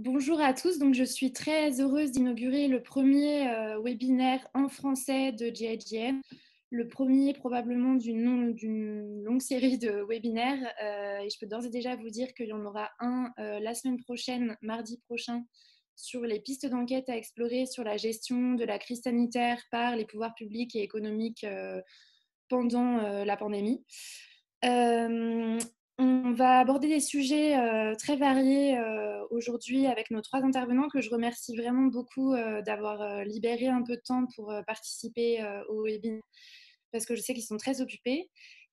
Bonjour à tous, donc je suis très heureuse d'inaugurer le premier webinaire en français de GIGN, le premier probablement d'une longue série de webinaires. Et je peux d'ores et déjà vous dire qu'il y en aura un la semaine prochaine, mardi prochain, sur les pistes d'enquête à explorer sur la gestion de la crise sanitaire par les pouvoirs publics et économiques pendant la pandémie. Euh, on va aborder des sujets très variés aujourd'hui avec nos trois intervenants que je remercie vraiment beaucoup d'avoir libéré un peu de temps pour participer au webinaire parce que je sais qu'ils sont très occupés.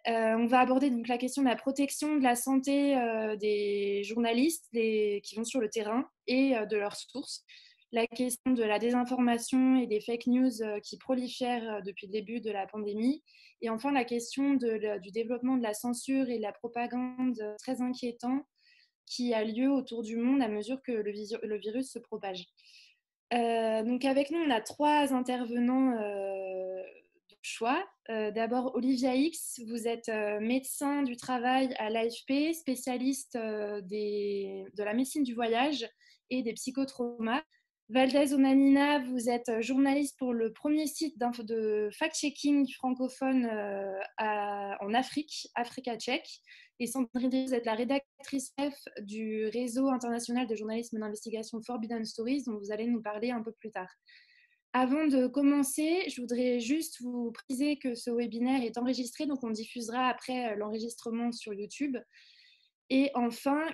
On va aborder donc la question de la protection de la santé des journalistes qui vont sur le terrain et de leurs sources. La question de la désinformation et des fake news qui prolifèrent depuis le début de la pandémie. Et enfin, la question du développement de la censure et de la propagande très inquiétant qui a lieu autour du monde à mesure que le virus se propage. Donc avec nous, on a trois intervenants de choix. D'abord, Olivia X, vous êtes médecin du travail à l'AFP, spécialiste de la médecine du voyage et des psychotraumas. Valdez Onanina, vous êtes journaliste pour le premier site de fact-checking francophone en Afrique, Africa Check. Et Sandrine, vous êtes la rédactrice chef du réseau international de journalisme d'investigation Forbidden Stories, dont vous allez nous parler un peu plus tard. Avant de commencer, je voudrais juste vous préciser que ce webinaire est enregistré, donc on diffusera après l'enregistrement sur YouTube. Et enfin,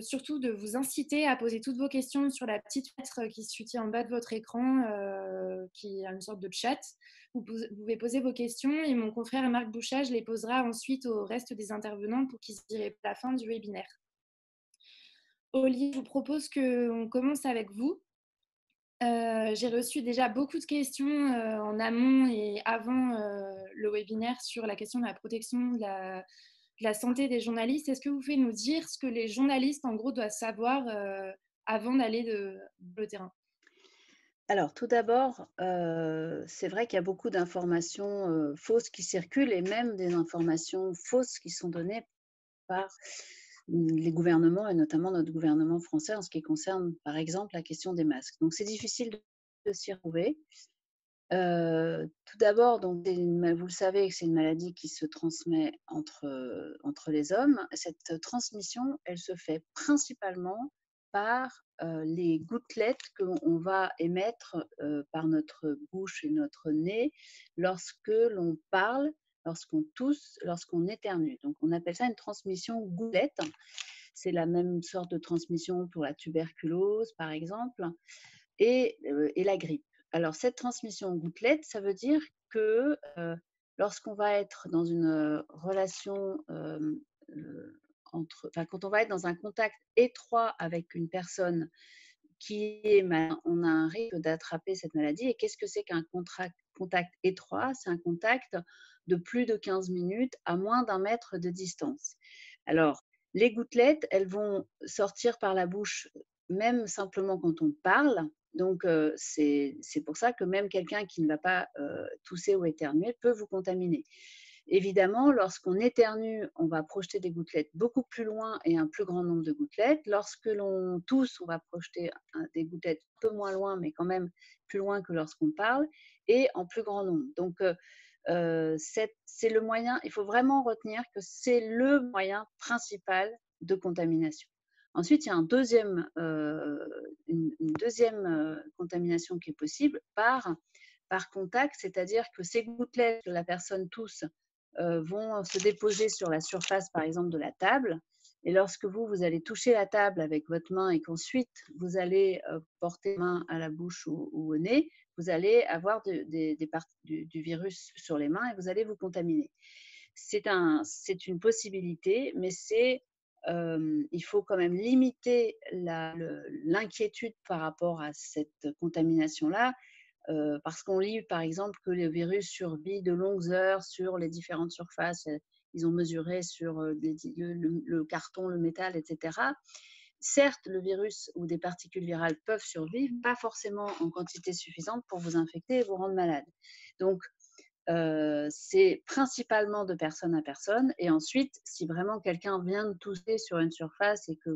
surtout de vous inciter à poser toutes vos questions sur la petite lettre qui se situe en bas de votre écran, qui a une sorte de chat. Vous pouvez poser vos questions et mon confrère Marc Bouchage les posera ensuite au reste des intervenants pour qu'ils y répondent à la fin du webinaire. Olivier, je vous propose qu'on commence avec vous. J'ai reçu déjà beaucoup de questions en amont et avant le webinaire sur la question de la protection de la santé des journalistes. Est-ce que vous pouvez nous dire ce que les journalistes, en gros, doivent savoir avant d'aller le terrain? Alors, tout d'abord, c'est vrai qu'il y a beaucoup d'informations, fausses qui circulent et même des informations fausses qui sont données par, les gouvernements et notamment notre gouvernement français en ce qui concerne, par exemple, la question des masques. Donc c'est difficile de s'y retrouver. Tout d'abord, donc c'est une ma vous le savez que c'est une maladie qui se transmet entre les hommes. Cette transmission, elle se fait principalement par, les gouttelettes qu'on va émettre, par notre bouche et notre nez lorsque l'on parle, lorsqu'on tousse, lorsqu'on éternue. Donc on appelle ça une transmission gouttelette. C'est la même sorte de transmission pour la tuberculose, par exemple, et la grippe. Alors cette transmission gouttelette, ça veut dire que, lorsqu'on va être dans une, relation, quand on va être dans un contact étroit avec une personne qui est malade, on a un risque d'attraper cette maladie. Et qu'est-ce que c'est qu'un contact étroit? C'est un contact de plus de 15 minutes à moins d'un mètre de distance. Alors, les gouttelettes, elles vont sortir par la bouche, même simplement quand on parle. Donc, c'est pour ça que même quelqu'un qui ne va pas, tousser ou éternuer peut vous contaminer. Évidemment, lorsqu'on éternue, on va projeter des gouttelettes beaucoup plus loin et un plus grand nombre de gouttelettes. Lorsque l'on tousse, on va projeter des gouttelettes un peu moins loin, mais quand même plus loin que lorsqu'on parle et en plus grand nombre. Donc, c'est le moyen, il faut vraiment retenir que c'est le moyen principal de contamination. Ensuite, il y a une deuxième contamination qui est possible par contact, c'est-à-dire que ces gouttelettes que la personne tousse vont se déposer sur la surface, par exemple, de la table. Et lorsque vous allez toucher la table avec votre main et qu'ensuite vous allez porter la main à la bouche ou au nez, vous allez avoir des parties du virus sur les mains et vous allez vous contaminer. C'est une possibilité, mais il faut quand même limiter l'inquiétude par rapport à cette contamination-là. Parce qu'on lit, par exemple, que le virus survit de longues heures sur les différentes surfaces. Ils ont mesuré sur le carton, le métal, etc. Certes, le virus ou des particules virales peuvent survivre, pas forcément en quantité suffisante pour vous infecter et vous rendre malade. Donc, c'est principalement de personne à personne. Et ensuite, si vraiment quelqu'un vient de tousser sur une surface et que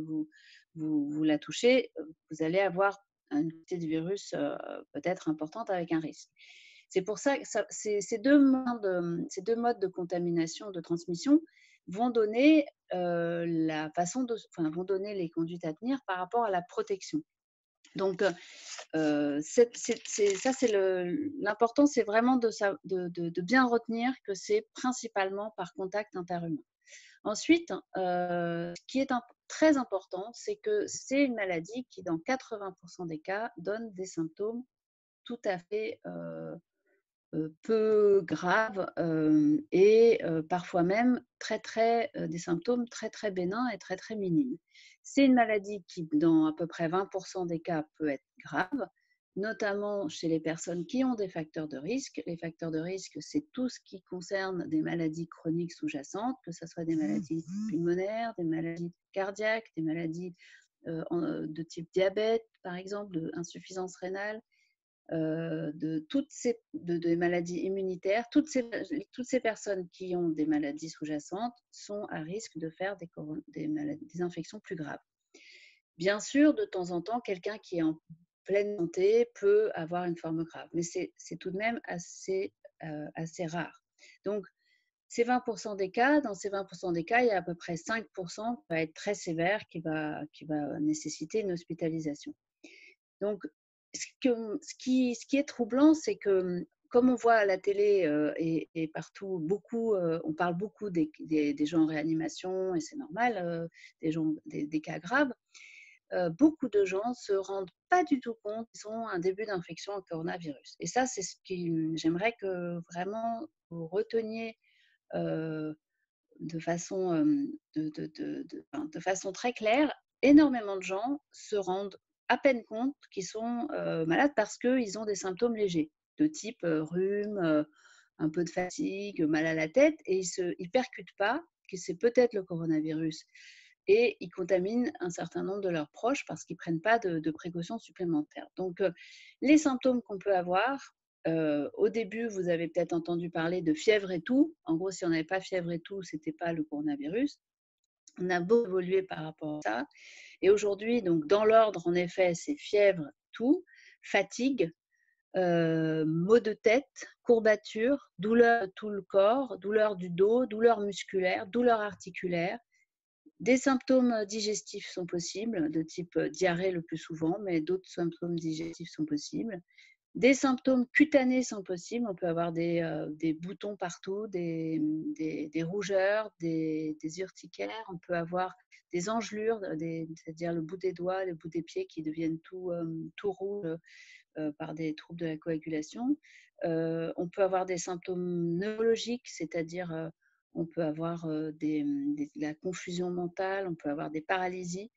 vous la touchez, vous allez avoir une quantité de virus peut-être importante avec un risque. C'est pour ça que ces deux modes de contamination, de transmission, vont donner vont donner les conduites à tenir par rapport à la protection. Donc, l'important, c'est vraiment de bien retenir que c'est principalement par contact interhumain. Ensuite, ce qui est très important, c'est que c'est une maladie qui, dans 80% des cas, donne des symptômes tout à fait peu graves et parfois même des symptômes très, très bénins et très, très minimes. C'est une maladie qui, dans à peu près 20% des cas, peut être grave, notamment chez les personnes qui ont des facteurs de risque. Les facteurs de risque, c'est tout ce qui concerne des maladies chroniques sous-jacentes, que ce soit des maladies pulmonaires, des maladies cardiaques, des maladies de type diabète, par exemple, d'insuffisance rénale, des maladies immunitaires. Toutes ces personnes qui ont des maladies sous-jacentes sont à risque de faire des infections plus graves. Bien sûr, de temps en temps, quelqu'un qui est en pleine santé peut avoir une forme grave, mais c'est tout de même assez rare. Donc, ces 20% des cas, dans ces 20% des cas, il y a à peu près 5% qui va être très sévère, qui va nécessiter une hospitalisation. Donc, ce qui est troublant, c'est que, comme on voit à la télé et partout, on parle beaucoup des gens en réanimation, et c'est normal, des cas graves, beaucoup de gens ne se rendent pas du tout compte qu'ils ont un début d'infection au coronavirus. Et ça, c'est ce que j'aimerais que vraiment vous reteniez de façon très claire. Énormément de gens se rendent à peine compte qu'ils sont malades parce qu'ils ont des symptômes légers, de type rhume, un peu de fatigue, mal à la tête, et ils ne percutent pas que c'est peut-être le coronavirus. Et ils contaminent un certain nombre de leurs proches parce qu'ils ne prennent pas de précautions supplémentaires. Donc, les symptômes qu'on peut avoir, au début, vous avez peut-être entendu parler de fièvre et toux. En gros, si on n'avait pas fièvre et toux, ce n'était pas le coronavirus. On a beaucoup évolué par rapport à ça. Et aujourd'hui, donc, dans l'ordre, en effet, c'est fièvre, toux, fatigue, maux de tête, courbatures, douleur de tout le corps, douleur du dos, douleur musculaire, douleur articulaire. Des symptômes digestifs sont possibles, de type diarrhée le plus souvent, mais d'autres symptômes digestifs sont possibles. Des symptômes cutanés sont possibles. On peut avoir des boutons partout, des rougeurs, des urticaires. On peut avoir des engelures, c'est-à-dire le bout des doigts, le bout des pieds qui deviennent tout rouges par des troubles de la coagulation. On peut avoir des symptômes neurologiques, c'est-à-dire on peut avoir de la confusion mentale, on peut avoir des paralysies.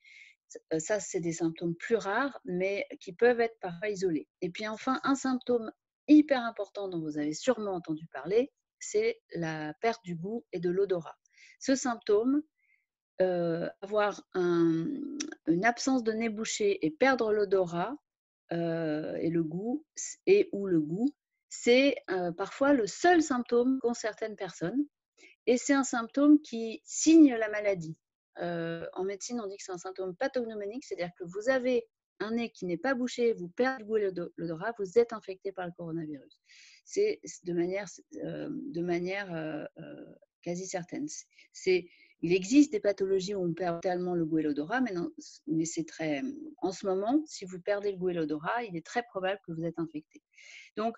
Ça, c'est des symptômes plus rares, mais qui peuvent être parfois isolés. Et puis enfin, un symptôme hyper important dont vous avez sûrement entendu parler, c'est la perte du goût et de l'odorat. Ce symptôme, avoir une absence de nez bouché et perdre l'odorat et le goût, c'est parfois le seul symptôme qu'ont certaines personnes. Et c'est un symptôme qui signe la maladie. En médecine, on dit que c'est un symptôme pathognomonique, c'est-à-dire que vous avez un nez qui n'est pas bouché, vous perdez le goût et l'odorat, vous êtes infecté par le coronavirus. C'est de manière quasi certaine. Il existe des pathologies où on perd totalement le goût et l'odorat, mais c'est en ce moment, si vous perdez le goût et l'odorat, il est très probable que vous êtes infecté. Donc,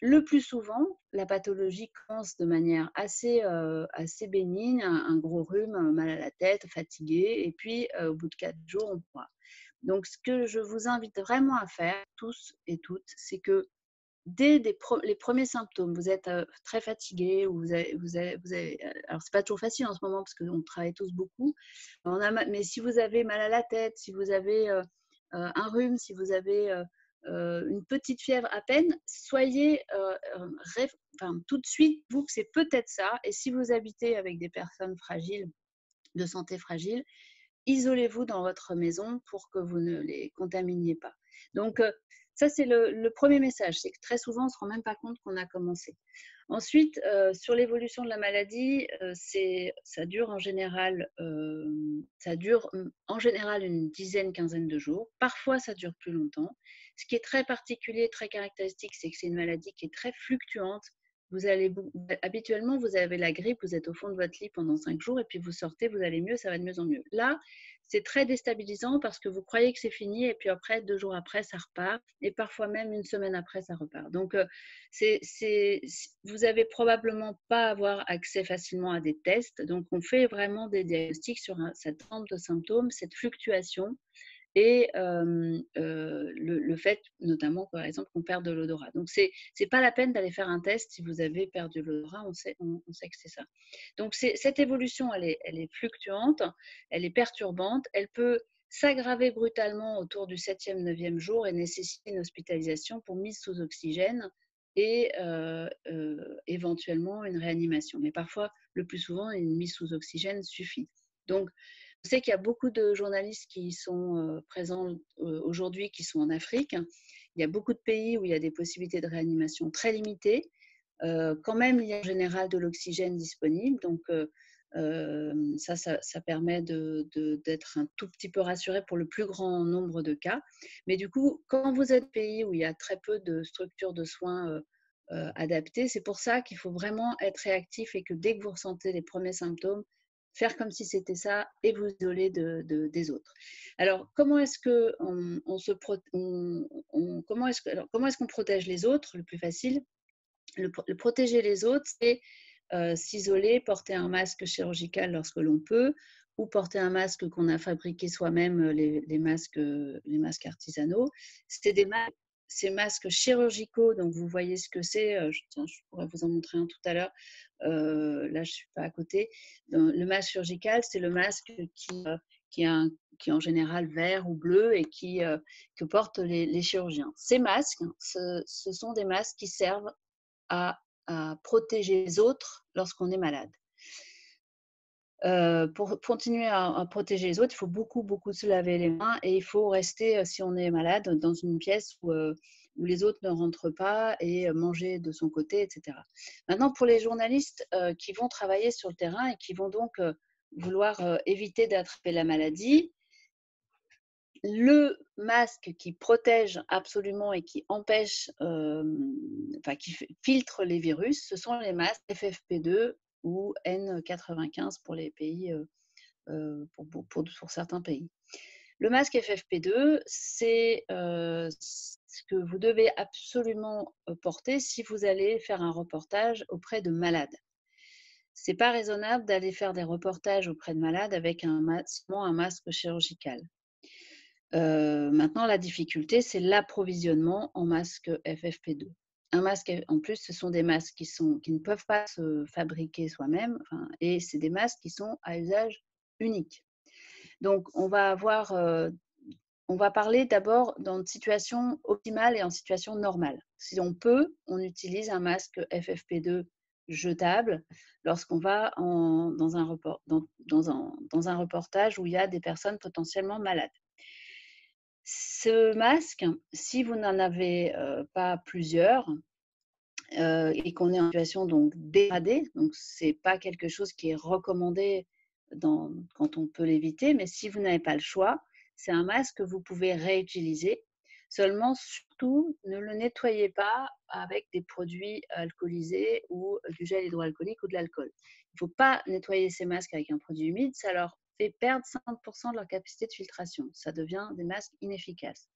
le plus souvent, la pathologie commence de manière assez bénigne, un gros rhume, mal à la tête, fatigué, et puis au bout de 4 jours, on pourra. Donc, ce que je vous invite vraiment à faire, tous et toutes, c'est que dès les premiers symptômes, vous êtes très fatigué, ou alors c'est pas toujours facile en ce moment parce qu'on travaille tous beaucoup, mais si vous avez mal à la tête, si vous avez un rhume, si vous avez une petite fièvre à peine, soyez tout de suite, vous, que c'est peut-être ça. Et si vous habitez avec des personnes fragiles, de santé fragile, isolez-vous dans votre maison pour que vous ne les contaminiez pas. Donc, Ça, c'est le premier message. C'est que très souvent, on ne se rend même pas compte qu'on a commencé. Ensuite, sur l'évolution de la maladie, ça dure en général, une dizaine, quinzaine de jours. Parfois, ça dure plus longtemps. Ce qui est très particulier, très caractéristique, c'est que c'est une maladie qui est très fluctuante. Habituellement, vous avez la grippe, vous êtes au fond de votre lit pendant 5 jours et puis vous sortez, vous allez mieux, ça va de mieux en mieux. Là, c'est très déstabilisant parce que vous croyez que c'est fini et puis après, 2 jours après, ça repart et parfois même une semaine après, ça repart. Donc, vous n'avez probablement pas avoir accès facilement à des tests. Donc, on fait vraiment des diagnostics sur cette trempe de symptômes, cette fluctuation et le fait notamment, par exemple, qu'on perd de l'odorat. Donc, c'est pas la peine d'aller faire un test si vous avez perdu l'odorat, on sait que c'est ça. Donc, cette évolution, elle est fluctuante, elle est perturbante, elle peut s'aggraver brutalement autour du 7e, 9e jour et nécessiter une hospitalisation pour mise sous oxygène et éventuellement une réanimation. Mais parfois, le plus souvent, une mise sous oxygène suffit. Donc, je sais qu'il y a beaucoup de journalistes qui sont présents aujourd'hui, qui sont en Afrique. Il y a beaucoup de pays où il y a des possibilités de réanimation très limitées. Quand même, il y a en général de l'oxygène disponible. Donc, ça permet d'être un tout petit peu rassuré pour le plus grand nombre de cas. Mais du coup, quand vous êtes pays où il y a très peu de structures de soins adaptées, c'est pour ça qu'il faut vraiment être réactif et que dès que vous ressentez les premiers symptômes, faire comme si c'était ça et vous isoler des autres. Alors, comment est-ce qu'on protège les autres? Le plus facile, le protéger les autres, c'est s'isoler, porter un masque chirurgical lorsque l'on peut, ou porter un masque qu'on a fabriqué soi-même, les masques artisanaux. Ces masques chirurgicaux, donc vous voyez ce que c'est. Je pourrais vous en montrer un tout à l'heure. Là, je ne suis pas à côté. Donc, le masque chirurgical, c'est le masque qui est en général vert ou bleu et que portent les chirurgiens. Ces masques, ce sont des masques qui servent à protéger les autres lorsqu'on est malade. Pour continuer à protéger les autres, il faut beaucoup, beaucoup se laver les mains et il faut rester, si on est malade, dans une pièce où les autres ne rentrent pas et manger de son côté, etc. Maintenant, pour les journalistes qui vont travailler sur le terrain et qui vont donc vouloir éviter d'attraper la maladie, le masque qui protège absolument et qui empêche, qui filtre les virus, ce sont les masques FFP2 ou N95 pour les pays, pour certains pays. Le masque FFP2, c'est ce que vous devez absolument porter si vous allez faire un reportage auprès de malades. C'est pas raisonnable d'aller faire des reportages auprès de malades avec seulement un masque chirurgical. Maintenant, la difficulté, c'est l'approvisionnement en masque FFP2. Un masque, en plus, ce sont des masques qui ne peuvent pas se fabriquer soi-même, et c'est des masques qui sont à usage unique. Donc, on va parler d'abord dans une situation optimale et en situation normale. Si on peut, on utilise un masque FFP2 jetable lorsqu'on va dans un reportage où il y a des personnes potentiellement malades. Ce masque, si vous n'en avez pas plusieurs et qu'on est en situation donc dégradée, donc c'est pas quelque chose qui est recommandé quand on peut l'éviter, mais si vous n'avez pas le choix, c'est un masque que vous pouvez réutiliser. Seulement, surtout, ne le nettoyez pas avec des produits alcoolisés ou du gel hydroalcoolique ou de l'alcool. Il ne faut pas nettoyer ces masques avec un produit humide, ça leur fait perdre 50% de leur capacité de filtration. Ça devient des masques inefficaces.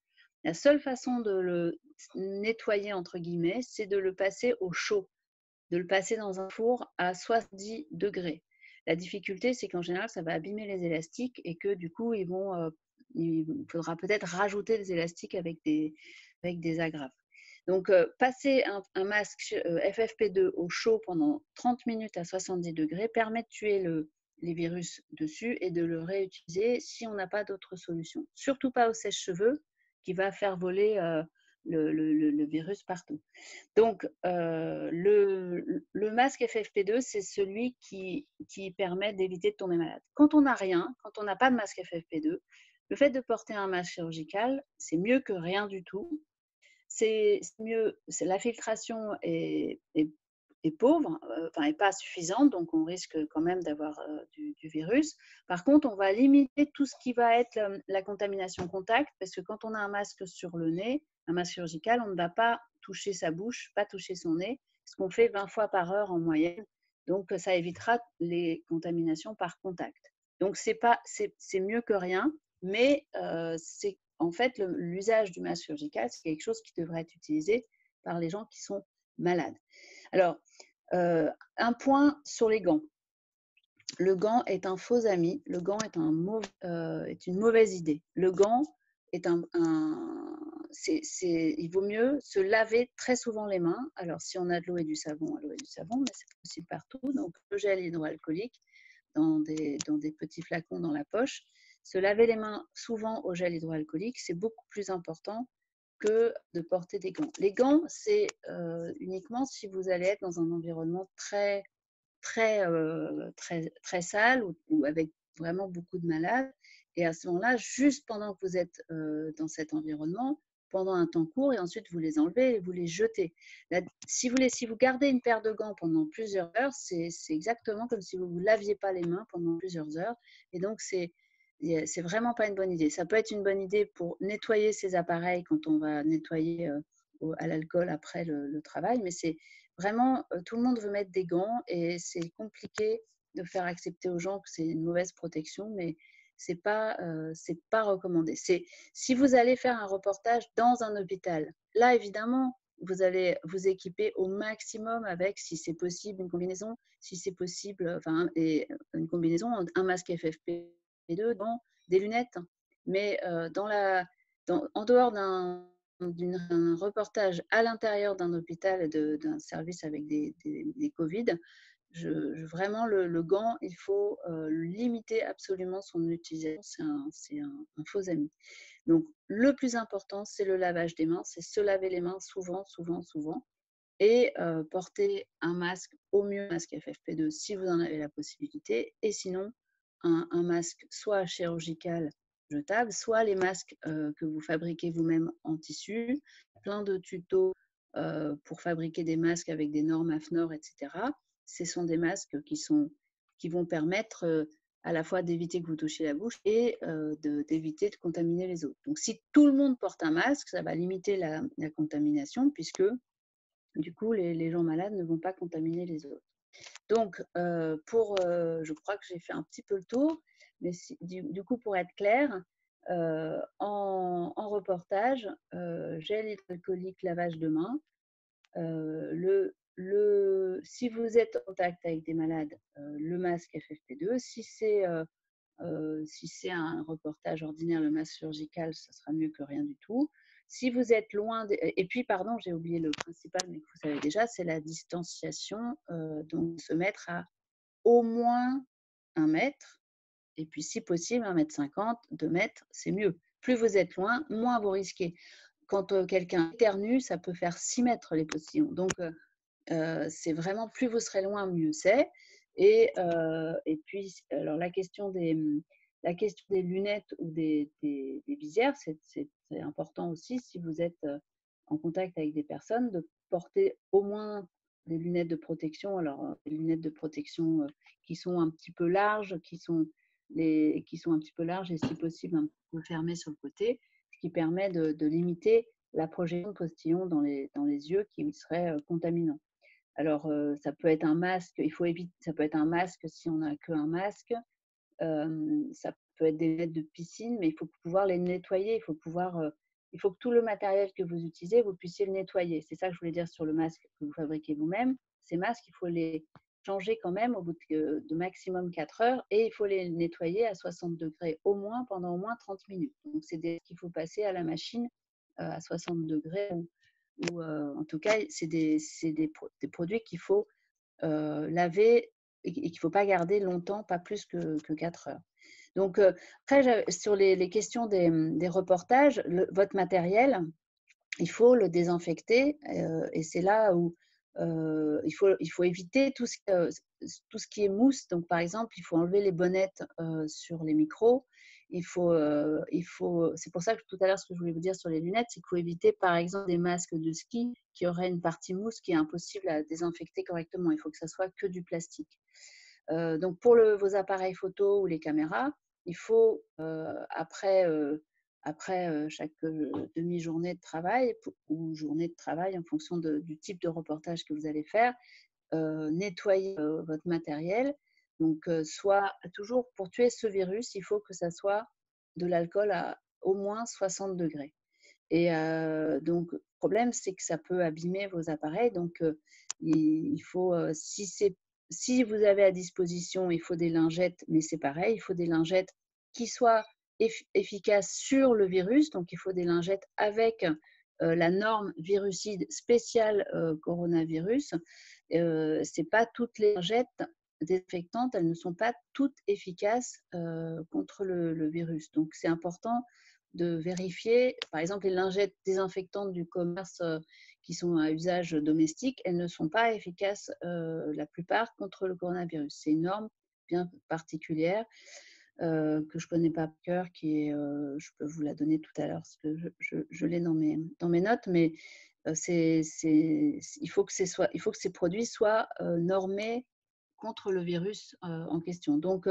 La seule façon de le nettoyer, entre guillemets, c'est de le passer au chaud, de le passer dans un four à 70 degrés. La difficulté, c'est qu'en général, ça va abîmer les élastiques et que du coup, il faudra peut-être rajouter des élastiques avec des agrafes. Donc, passer un masque FFP2 au chaud pendant 30 minutes à 70 degrés permet de tuer les virus dessus et de le réutiliser si on n'a pas d'autre solution. Surtout pas au sèche-cheveux qui va faire voler le virus partout. Donc, le masque FFP2, c'est celui qui permet d'éviter de tomber malade. Quand on n'a rien, quand on n'a pas de masque FFP2, le fait de porter un masque chirurgical, c'est mieux que rien du tout. c'est mieux, la filtration est pauvre, enfin est pas suffisante, donc on risque quand même d'avoir du virus. Par contre, on va limiter tout ce qui va être la contamination contact, parce que quand on a un masque sur le nez, un masque chirurgical, on ne va pas toucher sa bouche, pas toucher son nez, ce qu'on fait 20 fois par heure en moyenne. Donc ça évitera les contaminations par contact. Donc c'est mieux que rien, mais c'est en fait l'usage du masque chirurgical, c'est quelque chose qui devrait être utilisé par les gens qui sont malades. Alors, un point sur les gants. Le gant est un faux ami. Le gant est une mauvaise idée. Le gant est il vaut mieux se laver très souvent les mains. Alors, si on a de l'eau et du savon, l'eau et du savon, mais c'est possible partout. Donc, le gel hydroalcoolique dans des petits flacons dans la poche. Se laver les mains souvent au gel hydroalcoolique, c'est beaucoup plus important que de porter des gants. Les gants, c'est uniquement si vous allez être dans un environnement très sale ou avec vraiment beaucoup de malades. Et à ce moment-là, juste pendant que vous êtes dans cet environnement, pendant un temps court, et ensuite vous les enlevez et vous les jetez. Si vous gardez une paire de gants pendant plusieurs heures, c'est exactement comme si vous ne vous laviez pas les mains pendant plusieurs heures. Et donc, c'est vraiment pas une bonne idée. Ça peut être une bonne idée pour nettoyer ces appareils quand on va nettoyer à l'alcool après le travail, mais c'est vraiment, tout le monde veut mettre des gants et c'est compliqué de faire accepter aux gens que c'est une mauvaise protection, mais c'est pas recommandé. Si vous allez faire un reportage dans un hôpital, là évidemment, vous allez vous équiper au maximum avec, si c'est possible, une combinaison, si c'est possible, enfin, et une combinaison, un masque FFP2, des lunettes. Mais en dehors d'un reportage à l'intérieur d'un hôpital et d'un service avec des Covid, vraiment, le gant, il faut limiter absolument son utilisation. C'est un faux ami. Donc, le plus important, c'est le lavage des mains, c'est se laver les mains souvent, souvent, souvent, et porter un masque, au mieux un masque FFP2 si vous en avez la possibilité, et sinon, un masque soit chirurgical jetable, soit les masques que vous fabriquez vous-même en tissu, plein de tutos pour fabriquer des masques avec des normes AFNOR, etc. Ce sont des masques qui vont permettre à la fois d'éviter que vous touchiez la bouche et d'éviter de contaminer les autres. Donc, si tout le monde porte un masque, ça va limiter la contamination, puisque du coup, les gens malades ne vont pas contaminer les autres. Donc, je crois que j'ai fait un petit peu le tour, mais du coup, pour être clair, en reportage, gel hydroalcoolique, lavage de mains. Si vous êtes en contact avec des malades, le masque FFP2. Si c'est un reportage ordinaire, le masque chirurgical, ça sera mieux que rien du tout. Si vous êtes loin, et puis pardon, j'ai oublié le principal, mais que vous savez déjà, c'est la distanciation, donc se mettre à au moins 1 mètre, et puis si possible 1,50 m, 2 mètres, c'est mieux. Plus vous êtes loin, moins vous risquez. Quand quelqu'un éternue, ça peut faire 6 mètres les postillons. Donc c'est vraiment, plus vous serez loin, mieux c'est. Et puis, alors la question des lunettes ou des visières, c'est important aussi, si vous êtes en contact avec des personnes, de porter au moins des lunettes de protection. Alors, des lunettes de protection qui sont un petit peu larges, qui sont un petit peu larges et si possible un peu fermées sur le côté, ce qui permet de limiter la projection de postillons dans les yeux qui seraient contaminants. Alors, ça peut être un masque, il faut éviter, ça peut être un masque si on n'a qu'un masque, ça peut être des lunettes de piscine, mais il faut pouvoir les nettoyer, il faut que tout le matériel que vous utilisez, vous puissiez le nettoyer. C'est ça que je voulais dire sur le masque que vous fabriquez vous-même. Ces masques, il faut les changer quand même au bout de maximum 4 heures, et il faut les nettoyer à 60 degrés au moins pendant au moins 30 minutes. Donc, c'est qu'il faut passer à la machine à 60 degrés, ou en tout cas, c'est des produits qu'il faut laver et qu'il ne faut pas garder longtemps, pas plus que 4 heures. Donc, après, sur les questions des reportages, votre matériel, il faut le désinfecter, et c'est là où il faut éviter tout ce tout ce qui est mousse. Donc, par exemple, il faut enlever les bonnettes sur les micros. C'est pour ça que tout à l'heure, ce que je voulais vous dire sur les lunettes, c'est qu'il faut éviter, par exemple, des masques de ski qui auraient une partie mousse qui est impossible à désinfecter correctement. Il faut que ça soit que du plastique. Donc, pour vos appareils photo ou les caméras, il faut, après chaque demi-journée de travail ou journée de travail, en fonction du type de reportage que vous allez faire, nettoyer votre matériel. Donc, soit toujours pour tuer ce virus, il faut que ça soit de l'alcool à au moins 60 degrés. Et donc, le problème, c'est que ça peut abîmer vos appareils. Donc, il faut, si vous avez à disposition, il faut des lingettes, mais c'est pareil, il faut des lingettes qui soient efficaces sur le virus. Donc, il faut des lingettes avec la norme virucide spéciale coronavirus. C'est pas toutes les lingettes désinfectantes, elles ne sont pas toutes efficaces contre le virus. Donc, c'est important de vérifier, par exemple, les lingettes désinfectantes du commerce qui sont à usage domestique, elles ne sont pas efficaces la plupart contre le coronavirus. C'est une norme bien particulière que je ne connais pas par cœur, qui est, je peux vous la donner tout à l'heure, parce que je l'ai dans mes notes, mais il faut que ces produits soient normés contre le virus en question. Donc,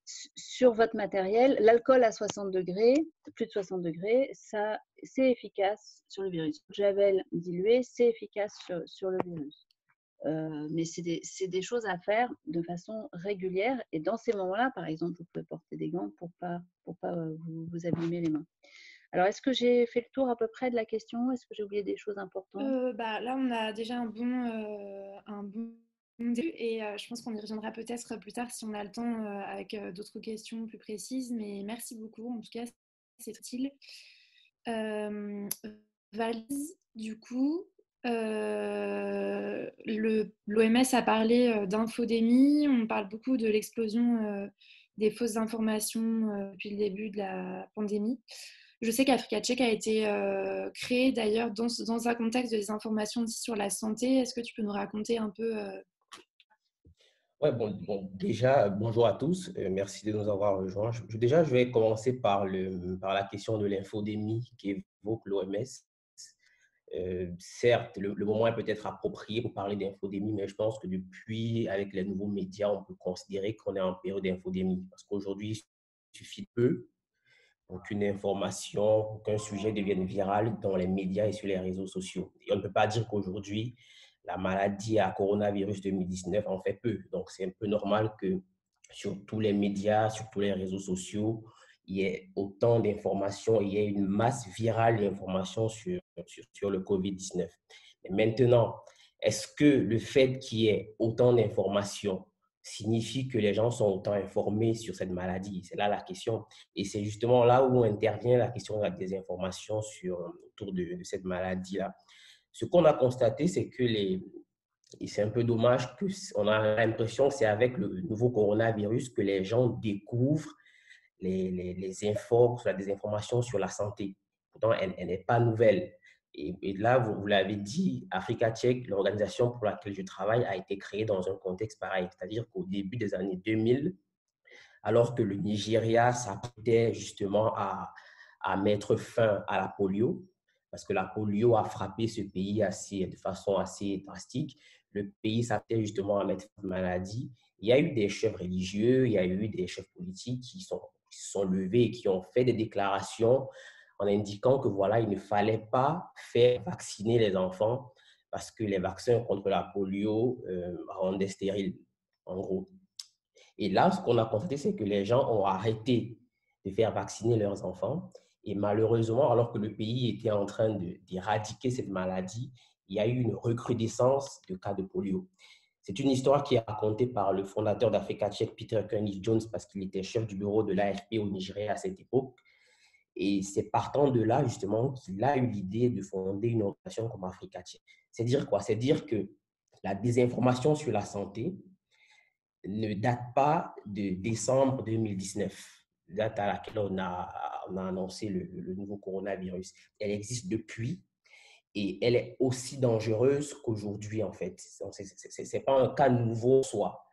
sur votre matériel, l'alcool à 60 degrés, plus de 60 degrés, ça, c'est efficace sur le virus. Le javel dilué, c'est efficace sur le virus. Mais c'est des choses à faire de façon régulière. Et dans ces moments-là, par exemple, vous pouvez porter des gants pour pas vous abîmer les mains. Alors, est-ce que j'ai fait le tour à peu près de la question? Est-ce que j'ai oublié des choses importantes? Là, on a déjà un bon début et je pense qu'on y reviendra peut-être plus tard si on a le temps avec d'autres questions plus précises. Mais merci beaucoup. En tout cas, c'est utile. Valise, du coup, l'OMS a parlé d'infodémie. On parle beaucoup de l'explosion des fausses informations depuis le début de la pandémie. Je sais qu'Africa Tchèque a été créé d'ailleurs dans un contexte de désinformation aussi sur la santé. Est-ce que tu peux nous raconter un peu Ouais, déjà, bonjour à tous. Merci de nous avoir rejoints. Déjà, je vais commencer par la question de l'infodémie qu'évoque l'OMS. Certes, le moment est peut-être approprié pour parler d'infodémie, mais je pense que depuis, avec les nouveaux médias, on peut considérer qu'on est en période d'infodémie. Parce qu'aujourd'hui, il suffit peu pour qu'une information, pour qu'un sujet devienne viral dans les médias et sur les réseaux sociaux. Et on ne peut pas dire qu'aujourd'hui, la maladie à coronavirus 2019 en fait peu. Donc, c'est un peu normal que sur tous les médias, sur tous les réseaux sociaux, il y ait autant d'informations, il y ait une masse virale d'informations sur le COVID-19. Mais maintenant, est-ce que le fait qu'il y ait autant d'informations signifie que les gens sont autant informés sur cette maladie? C'est là la question. Et c'est justement là où intervient la question de la désinformation autour de cette maladie-là. Ce qu'on a constaté, c'est que et c'est un peu dommage qu'on a l'impression que c'est avec le nouveau coronavirus que les gens découvrent la désinformation sur la santé. Pourtant, elle n'est pas nouvelle. Et là, vous l'avez dit, Africa Tchèque, l'organisation pour laquelle je travaille, a été créée dans un contexte pareil. C'est-à-dire qu'au début des années 2000, alors que le Nigeria s'apprêtait justement à mettre fin à la polio, parce que la polio a frappé ce pays de façon assez drastique. Le pays s'apprêtait justement à mettre fin à la maladie. Il y a eu des chefs religieux, il y a eu des chefs politiques qui se sont levés et qui ont fait des déclarations en indiquant que voilà, il ne fallait pas faire vacciner les enfants parce que les vaccins contre la polio rendaient stériles, en gros. Et là, ce qu'on a constaté, c'est que les gens ont arrêté de faire vacciner leurs enfants. Et malheureusement, alors que le pays était en train d'éradiquer cette maladie, il y a eu une recrudescence de cas de polio. C'est une histoire qui est racontée par le fondateur d'Africa Tchèque, Peter Koenig-Jones, parce qu'il était chef du bureau de l'AFP au Nigeria à cette époque. Et c'est partant de là, justement, qu'il a eu l'idée de fonder une organisation comme Africa Tchèque. C'est dire quoi? C'est dire que la désinformation sur la santé ne date pas de décembre 2019, date à laquelle on a annoncé le nouveau coronavirus. Elle existe depuis. et elle est aussi dangereuse qu'aujourd'hui, en fait. Ce n'est pas un cas nouveau en soi.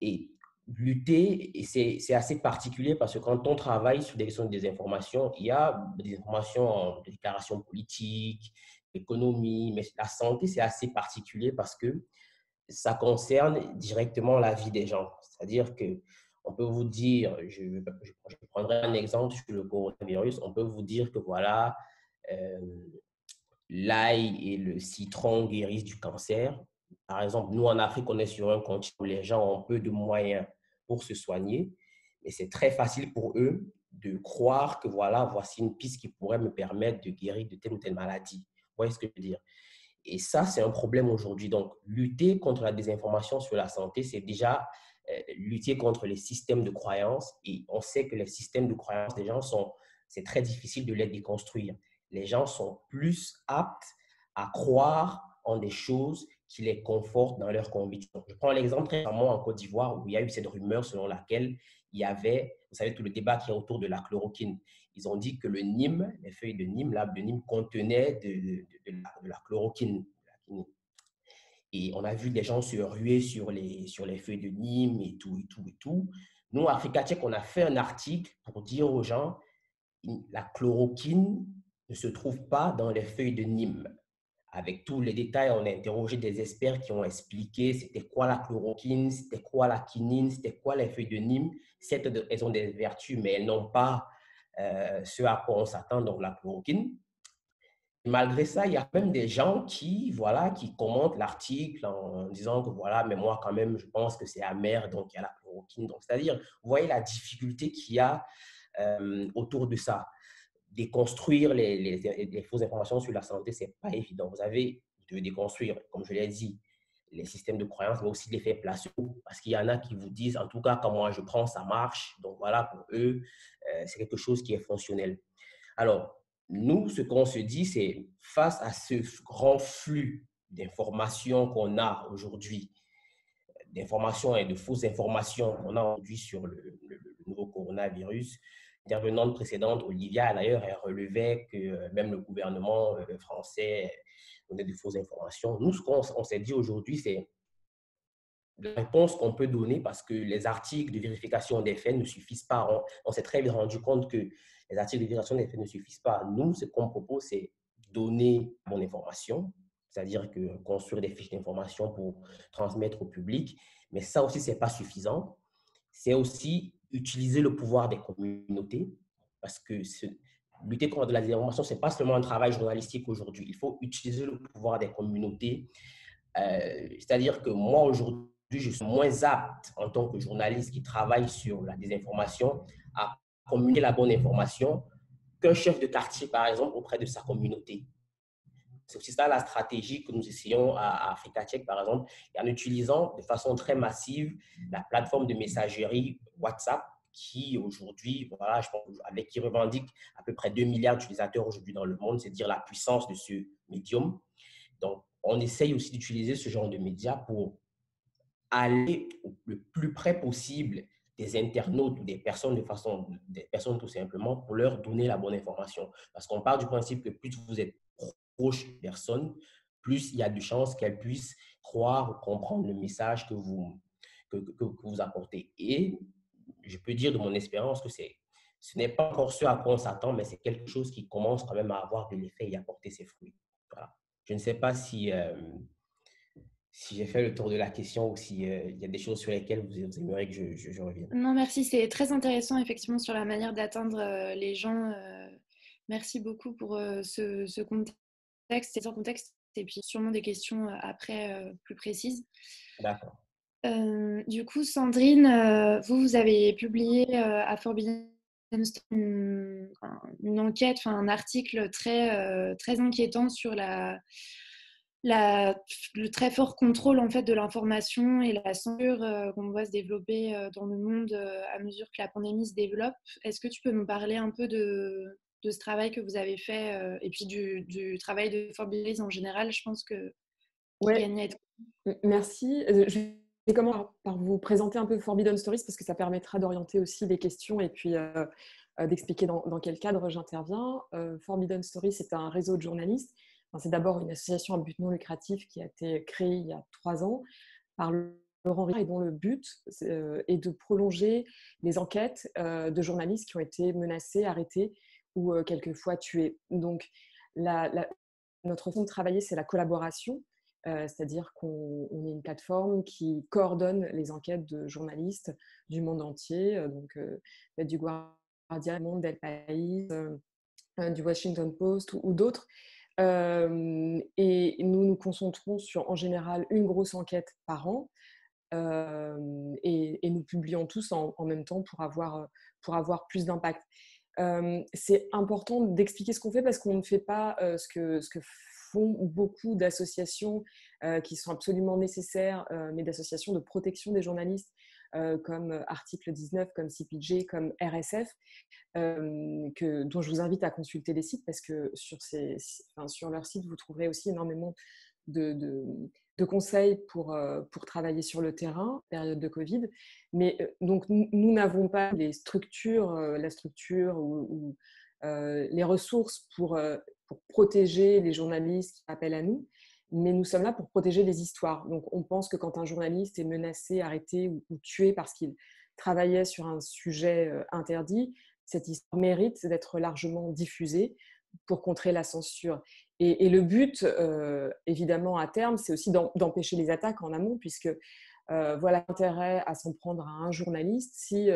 Et lutter, et c'est assez particulier parce que quand on travaille sur des questions de désinformation, il y a des informations en déclaration politique, économie, mais la santé, c'est assez particulier parce que ça concerne directement la vie des gens. C'est-à-dire que on peut vous dire, je prendrai un exemple sur le coronavirus, on peut vous dire que voilà, euh, l'ail et le citron guérissent du cancer. Par exemple, nous en Afrique, on est sur un continent où les gens ont peu de moyens pour se soigner, mais c'est très facile pour eux de croire que voilà, voici une piste qui pourrait me permettre de guérir de telle ou telle maladie. Vous voyez ce que je veux dire? Et ça, c'est un problème aujourd'hui. Donc, lutter contre la désinformation sur la santé, c'est déjà lutter contre les systèmes de croyance. Et on sait que les systèmes de croyance des gens c'est très difficile de les déconstruire. Les gens sont plus aptes à croire en des choses qui les confortent dans leurs convictions. Je prends l'exemple très récemment en Côte d'Ivoire où il y a eu cette rumeur selon laquelle il y avait, vous savez, tout le débat qui est autour de la chloroquine. Ils ont dit que le Nîmes, les feuilles de Nîmes, l'arbre de Nîmes contenaient de la chloroquine. Et on a vu des gens se ruer sur les feuilles de Nîmes et tout, et tout, et tout. Nous, Africa Tchèque, on a fait un article pour dire aux gens, la chloroquine ne se trouve pas dans les feuilles de Nîmes. Avec tous les détails, on a interrogé des experts qui ont expliqué c'était quoi la chloroquine, c'était quoi la quinine, c'était quoi les feuilles de Nîmes. Certes, elles ont des vertus, mais elles n'ont pas ce à quoi on s'attend, donc la chloroquine. Malgré ça, il y a même des gens qui, voilà, qui commentent l'article en disant que voilà, mais moi quand même, je pense que c'est amer, donc il y a la chloroquine. Donc, c'est-à-dire, vous voyez la difficulté qu'il y a autour de ça. Déconstruire les fausses informations sur la santé, ce n'est pas évident. Vous devez déconstruire, comme je l'ai dit, les systèmes de croyance, mais aussi l'effet placebo, parce qu'il y en a qui vous disent, en tout cas, quand moi je prends, ça marche. Donc voilà, pour eux, c'est quelque chose qui est fonctionnel. Alors, nous, ce qu'on se dit, c'est face à ce grand flux d'informations qu'on a aujourd'hui, d'informations et de fausses informations qu'on a aujourd'hui sur le nouveau coronavirus. Intervenante précédente, Olivia, d'ailleurs, elle relevait que même le gouvernement français donnait de fausses informations. Nous, ce qu'on s'est dit aujourd'hui, c'est la réponse qu'on peut donner parce que les articles de vérification des faits ne suffisent pas. On s'est très vite rendu compte que les articles de vérification des faits ne suffisent pas. Nous, ce qu'on propose, c'est donner la bonne information, c'est-à-dire que construire des fiches d'information pour transmettre au public. Mais ça aussi, ce n'est pas suffisant. C'est aussi utiliser le pouvoir des communautés parce que lutter contre la désinformation, ce n'est pas seulement un travail journalistique aujourd'hui. Il faut utiliser le pouvoir des communautés. C'est-à-dire que moi, aujourd'hui, je suis moins apte en tant que journaliste qui travaille sur la désinformation à communiquer la bonne information qu'un chef de quartier, par exemple, auprès de sa communauté. C'est aussi ça la stratégie que nous essayons à Africa Tchèque, par exemple, et en utilisant de façon très massive la plateforme de messagerie WhatsApp qui aujourd'hui, voilà, je pense, avec qui revendique à peu près 2 milliards d'utilisateurs aujourd'hui dans le monde, c'est dire la puissance de ce médium. Donc, on essaye aussi d'utiliser ce genre de médias pour aller le plus près possible des internautes ou des personnes tout simplement pour leur donner la bonne information. Parce qu'on part du principe que plus vous êtes proche des personnes, plus il y a de chances qu'elles puissent croire ou comprendre le message que vous apportez. Et je peux dire de mon expérience que ce n'est pas encore ce à quoi on s'attend, mais c'est quelque chose qui commence quand même à avoir de l'effet et à porter ses fruits. Voilà. Je ne sais pas si j'ai fait le tour de la question ou s'il y a des choses sur lesquelles vous aimeriez que je revienne. Non, merci. C'est très intéressant, effectivement, sur la manière d'atteindre les gens. Merci beaucoup pour ce contexte, ces contextes, et puis sûrement des questions après plus précises. D'accord. Du coup, Sandrine, vous avez publié à Forbidden Stories une enquête, un article très inquiétant sur le très fort contrôle en fait de l'information et la censure qu'on voit se développer dans le monde à mesure que la pandémie se développe. Est-ce que tu peux nous parler un peu de ce travail que vous avez fait et puis du travail de Forbidden en général? Je pense que qui gagne à être... Merci. Je vais commencer par vous présenter un peu Forbidden Stories parce que ça permettra d'orienter aussi les questions et puis d'expliquer dans quel cadre j'interviens. Forbidden Stories, c'est un réseau de journalistes c'est d'abord une association à but non lucratif qui a été créée il y a 3 ans par Laurent Ricard et dont le but est de prolonger les enquêtes de journalistes qui ont été menacés, arrêtés ou quelquefois tués. Donc, notre façon de travailler, c'est la collaboration, c'est-à-dire qu'on est une plateforme qui coordonne les enquêtes de journalistes du monde entier, du Guardian, du Monde, d'El País, du Washington Post ou d'autres. Et nous nous concentrons sur, en général, une grosse enquête par an. Et nous publions tous en même temps pour avoir plus d'impact. C'est important d'expliquer ce qu'on fait parce qu'on ne fait pas ce que font beaucoup d'associations qui sont absolument nécessaires, mais d'associations de protection des journalistes comme Article 19, comme CPJ, comme RSF, dont je vous invite à consulter les sites parce que sur leur site, vous trouverez aussi énormément de conseils pour travailler sur le terrain, période de Covid. Mais donc, nous n'avons pas la structure ou les ressources pour protéger les journalistes qui appellent à nous, mais nous sommes là pour protéger les histoires. Donc, on pense que quand un journaliste est menacé, arrêté ou tué parce qu'il travaillait sur un sujet interdit, cette histoire mérite d'être largement diffusée pour contrer la censure. Et le but, évidemment, à terme, c'est aussi d'empêcher les attaques en amont, puisque voilà l'intérêt à s'en prendre à un journaliste si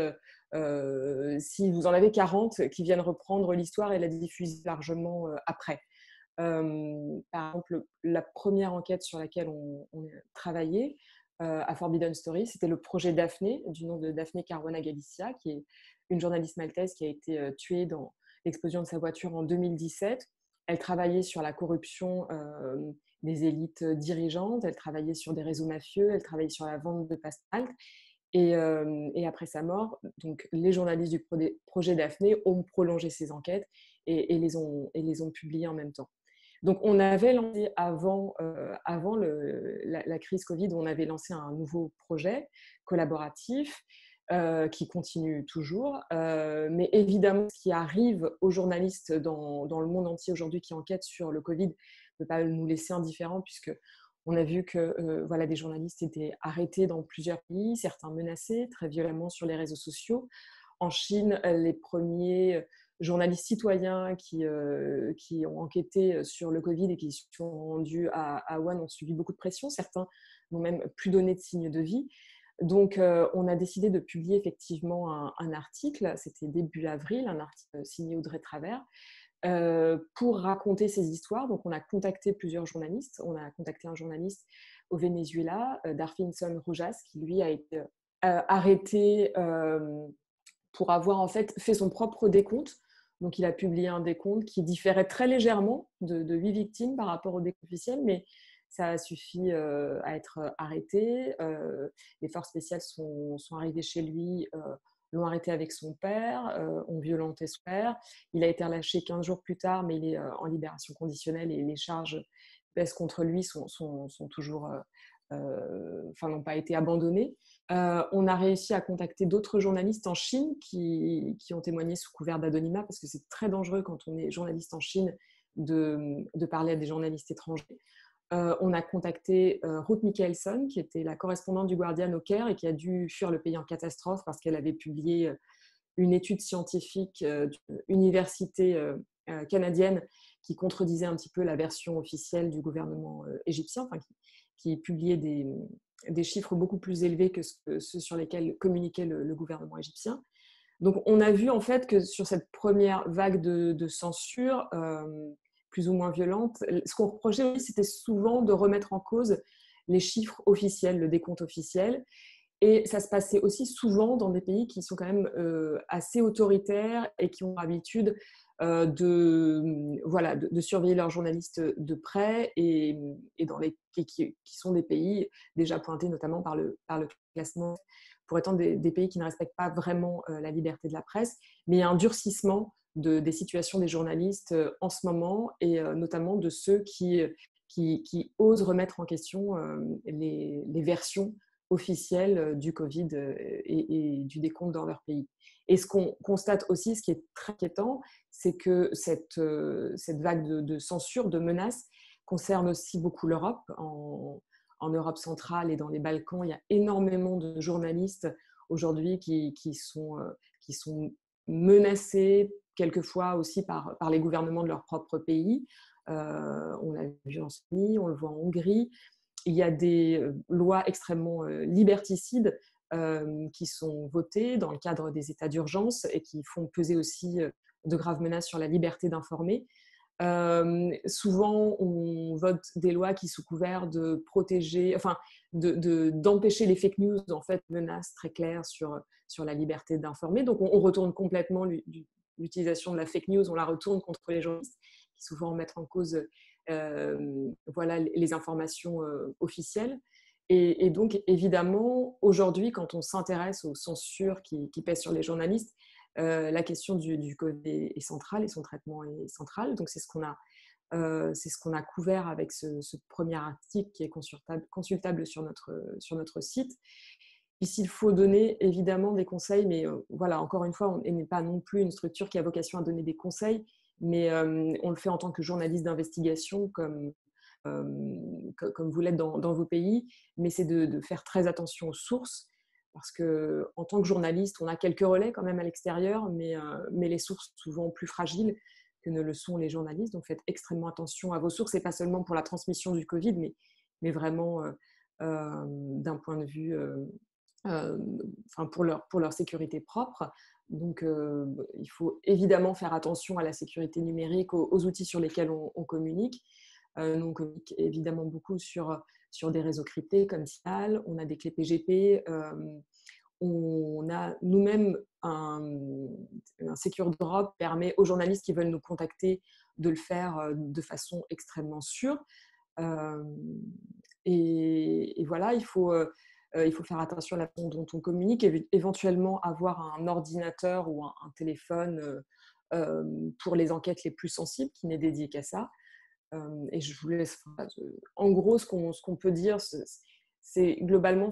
vous en avez 40 qui viennent reprendre l'histoire et la diffuser largement après. Par exemple, la première enquête sur laquelle on a travaillé à Forbidden Stories, c'était le projet Daphné, du nom de Daphné Caruana Galizia, qui est une journaliste maltaise qui a été tuée dans l'explosion de sa voiture en 2017. Elle travaillait sur la corruption des élites dirigeantes, elle travaillait sur des réseaux mafieux, elle travaillait sur la vente de pastels. Et après sa mort, donc, les journalistes du projet Daphné ont prolongé ces enquêtes et les ont publiées en même temps. Donc, on avait lancé avant la crise Covid, on avait lancé un nouveau projet collaboratif qui continue toujours. Mais évidemment, ce qui arrive aux journalistes dans le monde entier aujourd'hui qui enquêtent sur le Covid ne peut pas nous laisser indifférents, puisque on a vu que des journalistes étaient arrêtés dans plusieurs pays, certains menacés très violemment sur les réseaux sociaux. En Chine, les premiers journalistes citoyens qui ont enquêté sur le Covid et qui se sont rendus à Wuhan ont subi beaucoup de pression. Certains n'ont même plus donné de signe de vie. Donc, on a décidé de publier effectivement un article, c'était début avril, un article signé Audrey Travers, pour raconter ces histoires. Donc, on a contacté plusieurs journalistes. On a contacté un journaliste au Venezuela, Darfinson Rojas, qui lui a été arrêté pour avoir en fait fait son propre décompte. Donc, il a publié un décompte qui différait très légèrement de 8 victimes par rapport au décompte officiel, mais ça a suffi à être arrêté. Les forces spéciales sont arrivées chez lui, l'ont arrêté avec son père, ont violenté son père. Il a été relâché 15 jours plus tard, mais il est en libération conditionnelle et les charges pèsent contre lui sont toujours, n'ont pas été abandonnées. On a réussi à contacter d'autres journalistes en Chine qui ont témoigné sous couvert d'anonymat, parce que c'est très dangereux quand on est journaliste en Chine de parler à des journalistes étrangers. On a contacté Ruth Michaelson, qui était la correspondante du Guardian au Caire et qui a dû fuir le pays en catastrophe parce qu'elle avait publié une étude scientifique d'une université canadienne qui contredisait un petit peu la version officielle du gouvernement égyptien, qui publiait des chiffres beaucoup plus élevés que ceux sur lesquels communiquait le gouvernement égyptien. Donc, on a vu en fait que sur cette première vague de censure, plus ou moins violente, ce qu'on reprochait, c'était souvent de remettre en cause les chiffres officiels, le décompte officiel. Et ça se passait aussi souvent dans des pays qui sont quand même assez autoritaires et qui ont l'habitude de surveiller leurs journalistes de près et qui sont des pays déjà pointés notamment par le classement pour étant des pays qui ne respectent pas vraiment la liberté de la presse, mais il y a un durcissement des situations des journalistes en ce moment, et notamment de ceux qui osent remettre en question les versions officielles du Covid et du décompte dans leur pays. Et ce qu'on constate aussi, ce qui est très inquiétant, c'est que cette vague de censure, de menaces, concerne aussi beaucoup l'Europe. En Europe centrale et dans les Balkans, il y a énormément de journalistes aujourd'hui qui sont menacés quelquefois aussi par les gouvernements de leur propre pays. On l'a vu en Slovénie, on le voit en Hongrie. Il y a des lois extrêmement liberticides qui sont votées dans le cadre des états d'urgence et qui font peser aussi de graves menaces sur la liberté d'informer. Souvent, on vote des lois qui, sous couvert de protéger, enfin, d'empêcher les fake news, en fait, menacent très claires sur la liberté d'informer. Donc, on retourne complètement l'utilisation de la fake news, on la retourne contre les journalistes qui souvent mettent en cause voilà, les informations officielles. Et donc, évidemment, aujourd'hui, quand on s'intéresse aux censures qui pèsent sur les journalistes, la question du Covid est centrale et son traitement est central. Donc, c'est ce qu'on a couvert avec ce premier article qui est consultable sur notre site. Ici, il faut donner évidemment des conseils, mais voilà, encore une fois, on n'est pas non plus une structure qui a vocation à donner des conseils, mais on le fait en tant que journaliste d'investigation, comme vous l'êtes dans vos pays, mais c'est de faire très attention aux sources, parce qu'en tant que journaliste, on a quelques relais quand même à l'extérieur, mais les sources sont souvent plus fragiles que ne le sont les journalistes. Donc faites extrêmement attention à vos sources, et pas seulement pour la transmission du Covid, mais vraiment d'un point de vue, pour leur sécurité propre. Donc il faut évidemment faire attention à la sécurité numérique, aux outils sur lesquels on communique. Nous, on communique évidemment beaucoup sur des réseaux cryptés comme Signal, on a des clés PGP, on a nous-mêmes un Secure Drop qui permet aux journalistes qui veulent nous contacter de le faire de façon extrêmement sûre. Et voilà, il faut faire attention à la façon dont on communique, et éventuellement avoir un ordinateur ou un téléphone pour les enquêtes les plus sensibles qui n'est dédié qu'à ça. Et je vous laisse, en gros, ce qu'on peut dire, c'est globalement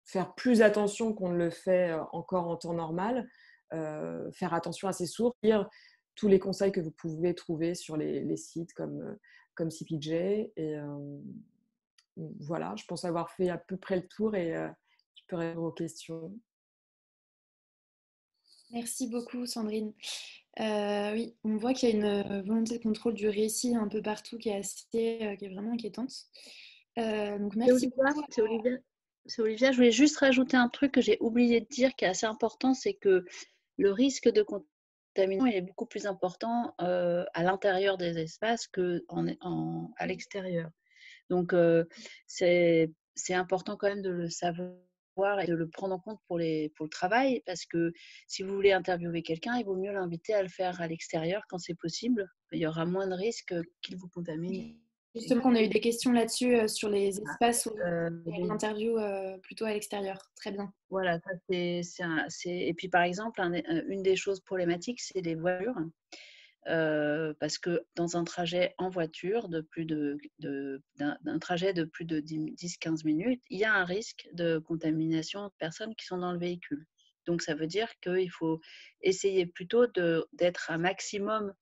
faire plus attention qu'on ne le fait encore en temps normal, faire attention à ses sources, lire tous les conseils que vous pouvez trouver sur les sites comme CPJ. Et voilà, je pense avoir fait à peu près le tour, et je peux répondre aux questions. Merci beaucoup, Sandrine. Oui, on voit qu'il y a une volonté de contrôle du récit un peu partout qui est vraiment inquiétante. Donc merci beaucoup. C'est Olivia. Je voulais juste rajouter un truc que j'ai oublié de dire qui est assez important, c'est que le risque de contamination il est beaucoup plus important à l'intérieur des espaces qu'à l'extérieur. Donc c'est important quand même de le savoir et de le prendre en compte pour le travail, parce que si vous voulez interviewer quelqu'un, il vaut mieux l'inviter à le faire à l'extérieur quand c'est possible. Il y aura moins de risques qu'il vous contamine. Justement, on a eu des questions là-dessus sur les espaces où l'interview plutôt à l'extérieur. Très bien. Voilà, et puis par exemple, une des choses problématiques, c'est les voitures. Parce que dans un trajet en voiture d'un trajet de plus de 10-15 minutes, il y a un risque de contamination de personnes qui sont dans le véhicule. Donc ça veut dire qu'il faut essayer plutôt d'être un maximum,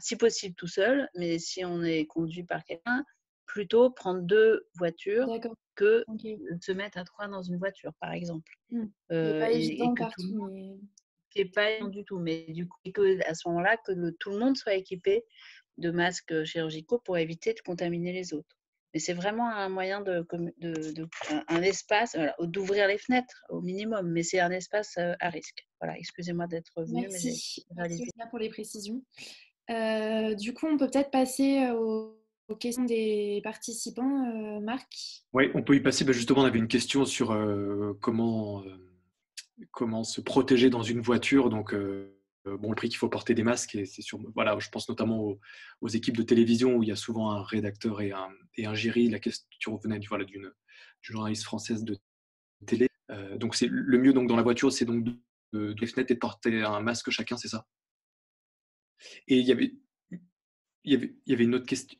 si possible tout seul, mais si on est conduit par quelqu'un, plutôt prendre 2 voitures que se mettre à 3 dans une voiture, par exemple. C'est pas évident partout, mais... qui n'est pas évident du tout, mais du coup, à ce moment-là, que tout le monde soit équipé de masques chirurgicaux pour éviter de contaminer les autres. Mais c'est vraiment un moyen un espace, voilà, d'ouvrir les fenêtres au minimum, mais c'est un espace à risque. Voilà, excusez-moi d'être revenue. Merci pour les précisions. Du coup, on peut peut-être passer aux questions des participants, Marc. Oui, on peut y passer. Justement, on avait une question sur comment se protéger dans une voiture. Donc, le prix qu'il faut porter des masques, et c'est voilà, je pense notamment aux équipes de télévision où il y a souvent un rédacteur et un jury. La question venait d'une journaliste française de télé. Donc, c'est le mieux donc dans la voiture, c'est donc de les fenêtres et de porter un masque chacun, c'est ça. Et il y avait une autre question.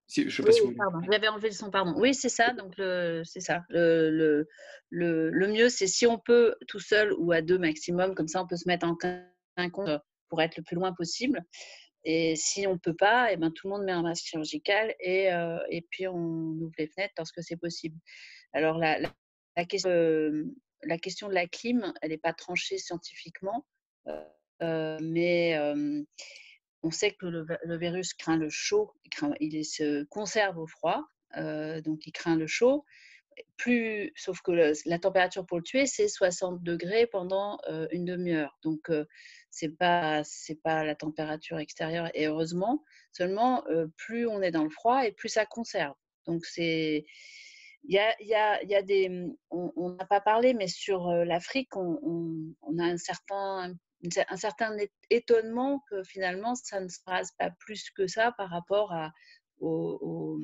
Je sais pas si vous... Pardon, j'avais enlevé le son, pardon. Oui, c'est ça. Donc, c'est ça. Le mieux, c'est si on peut tout seul ou à 2 maximum, comme ça, on peut se mettre en compte pour être le plus loin possible. Et si on ne peut pas, eh ben, tout le monde met un masque chirurgical et puis on ouvre les fenêtres lorsque c'est possible. Alors, la question de la clim, elle n'est pas tranchée scientifiquement, mais on sait que le virus craint le chaud, il se conserve au froid, donc il craint le chaud. Sauf que la température pour le tuer, c'est 60 degrés pendant une demi-heure. Donc, c'est pas la température extérieure. Et heureusement, seulement, plus on est dans le froid et plus ça conserve. Donc, il y a on n'a pas parlé, mais sur l'Afrique, on a un certain étonnement que finalement, ça ne se rase pas plus que ça par rapport au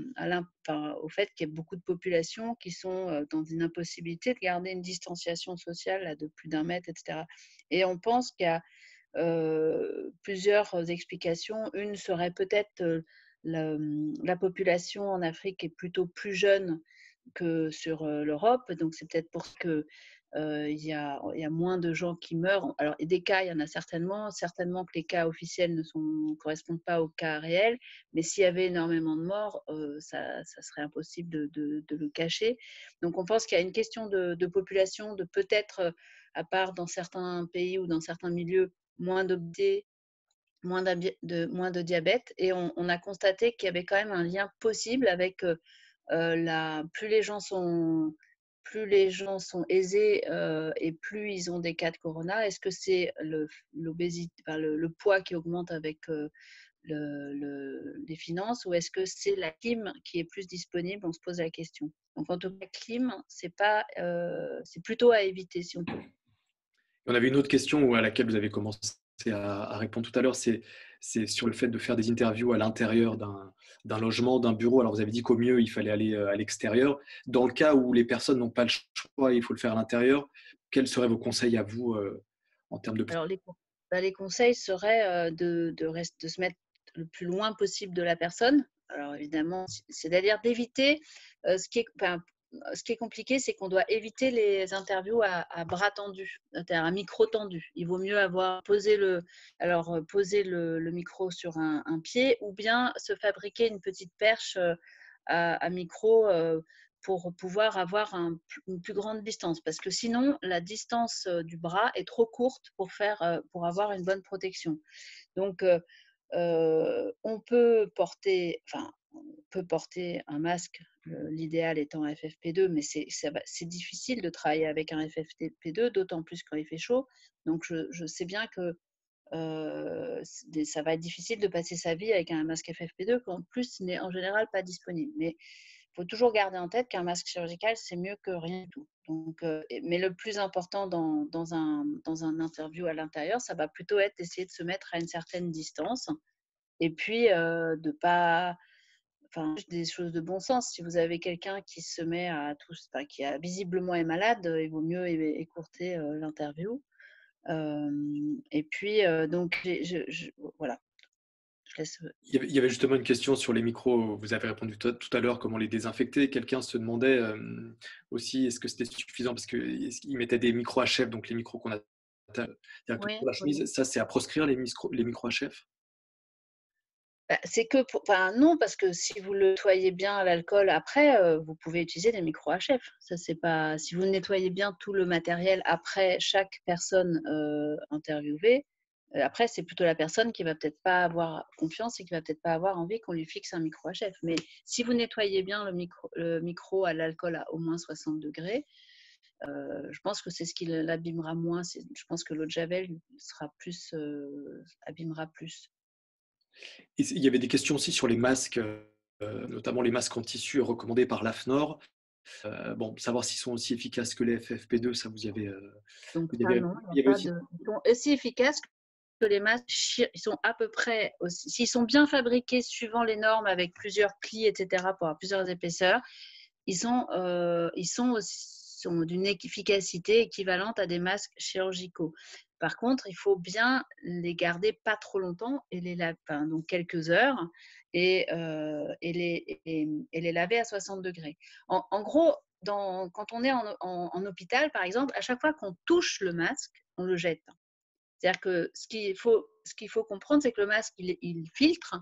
fait qu'il y ait beaucoup de populations qui sont dans une impossibilité de garder une distanciation sociale là, de plus d'1 mètre, etc. Et on pense qu'il y a plusieurs explications. Une serait peut-être la population en Afrique est plutôt plus jeune que sur l'Europe, donc c'est peut-être pour ça que il y a moins de gens qui meurent. Alors, des cas, il y en a certainement que les cas officiels ne correspondent pas aux cas réels, mais s'il y avait énormément de morts, ça serait impossible de le cacher. Donc, on pense qu'il y a une question de population, de peut-être, à part dans certains pays ou dans certains milieux, moins d'obésité, moins de diabète, et on a constaté qu'il y avait quand même un lien possible avec plus les gens sont aisés et plus ils ont des cas de corona. Est-ce que c'est l'obésité, le poids qui augmente avec les finances, ou est-ce que c'est la clim qui est plus disponible? On se pose la question. Donc en tout cas, clim, c'est plutôt à éviter si on peut. On avait une autre question à laquelle vous avez commencé à répondre tout à l'heure, c'est sur le fait de faire des interviews à l'intérieur d'un logement, d'un bureau. Alors, vous avez dit qu'au mieux, il fallait aller à l'extérieur. Dans le cas où les personnes n'ont pas le choix et il faut le faire à l'intérieur, quels seraient vos conseils à vous en termes de… Alors, les conseils seraient de se mettre le plus loin possible de la personne. Alors, évidemment, c'est-à-dire d'éviter ce qui est compliqué, c'est qu'on doit éviter les interviews à bras tendus, c'est-à-dire à micro tendu. Il vaut mieux poser le micro sur un pied, ou bien se fabriquer une petite perche à micro pour pouvoir avoir une plus grande distance. Parce que sinon, la distance du bras est trop courte pour avoir une bonne protection. Donc, on peut porter un masque, l'idéal étant FFP2, mais c'est difficile de travailler avec un FFP2, d'autant plus quand il fait chaud. Donc, je sais bien que ça va être difficile de passer sa vie avec un masque FFP2, qui en plus n'est en général pas disponible. Mais il faut toujours garder en tête qu'un masque chirurgical, c'est mieux que rien du tout. Donc, mais le plus important dans un interview à l'intérieur, ça va plutôt être d'essayer de se mettre à une certaine distance, et puis de pas… Enfin, des choses de bon sens. Si vous avez quelqu'un qui se met qui a visiblement est malade, il vaut mieux écourter l'interview. Et puis, donc, voilà. Je laisse… Il y avait justement une question sur les micros. Vous avez répondu tout à l'heure, comment les désinfecter. Quelqu'un se demandait aussi, est-ce que c'était suffisant, parce qu'ils mettaient des micros HF, donc les micros qu'on a directement sur la chemise. Ça, c'est à proscrire, les micros HF? C'est que non, parce que si vous le nettoyez bien à l'alcool après, vous pouvez utiliser des micros HF. Ça, c'est pas… Si vous nettoyez bien tout le matériel après chaque personne interviewée, après, c'est plutôt la personne qui va peut-être pas avoir confiance et qui va peut-être pas avoir envie qu'on lui fixe un micro HF. Mais si vous nettoyez bien le micro à l'alcool à au moins 60 degrés, je pense que c'est ce qui l'abîmera moins. Je pense que l'eau de Javel abîmera plus. Et il y avait des questions aussi sur les masques, notamment les masques en tissu recommandés par l'AFNOR. Savoir s'ils sont aussi efficaces que les FFP2, ça vous y avez… Donc ça, non, ils sont aussi efficaces que les masques. Ils sont à peu près aussi… S'ils sont bien fabriqués suivant les normes avec plusieurs plis, etc., pour avoir plusieurs épaisseurs, ils sont d'une efficacité équivalente à des masques chirurgicaux. Par contre, il faut bien les garder pas trop longtemps et donc quelques heures, et les laver à 60 degrés. En gros, quand on est en hôpital, par exemple, à chaque fois qu'on touche le masque, on le jette. C'est-à-dire que ce qu'il faut comprendre, c'est que le masque, il filtre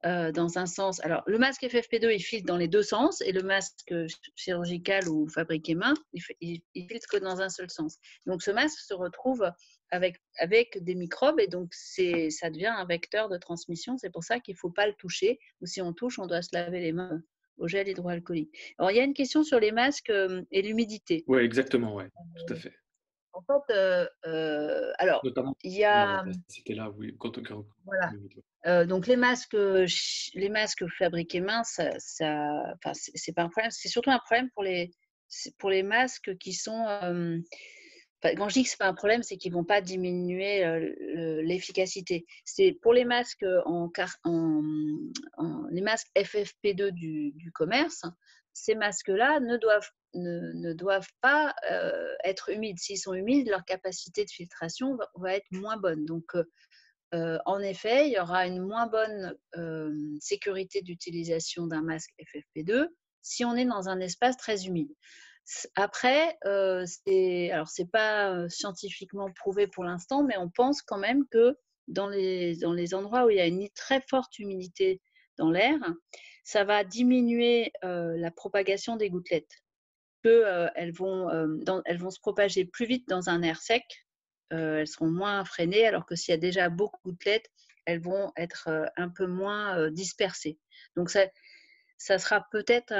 dans un sens. Alors, le masque FFP2, il filtre dans les deux sens, et le masque chirurgical ou fabriqué main, il filtre que dans un seul sens. Donc, ce masque se retrouve avec des microbes, et donc ça devient un vecteur de transmission. C'est pour ça qu'il ne faut pas le toucher, ou si on touche, on doit se laver les mains au gel hydroalcoolique. Alors, il y a une question sur les masques et l'humidité. Oui, exactement, ouais, tout à fait. En fait, alors, Notamment, il y a… c'était là, oui, Voilà. Donc les masques fabriqués main, enfin, c'est pas un problème. C'est surtout un problème pour les masques qui sont… quand je dis que c'est pas un problème, c'est qu'ils vont pas diminuer l'efficacité. C'est pour les masques les masques FFP2 du commerce. Ces masques-là ne doivent pas être humides. S'ils sont humides, leur capacité de filtration va être moins bonne. Donc en effet, il y aura une moins bonne sécurité d'utilisation d'un masque FFP2 si on est dans un espace très humide. Après, c'est pas scientifiquement prouvé pour l'instant, mais on pense quand même que dans les endroits où il y a une très forte humidité dans l'air, ça va diminuer la propagation des gouttelettes. Elles vont se propager plus vite dans un air sec. Elles seront moins freinées, alors que s'il y a déjà beaucoup de gouttelettes, elles vont être un peu moins dispersées. Donc, ce sera peut-être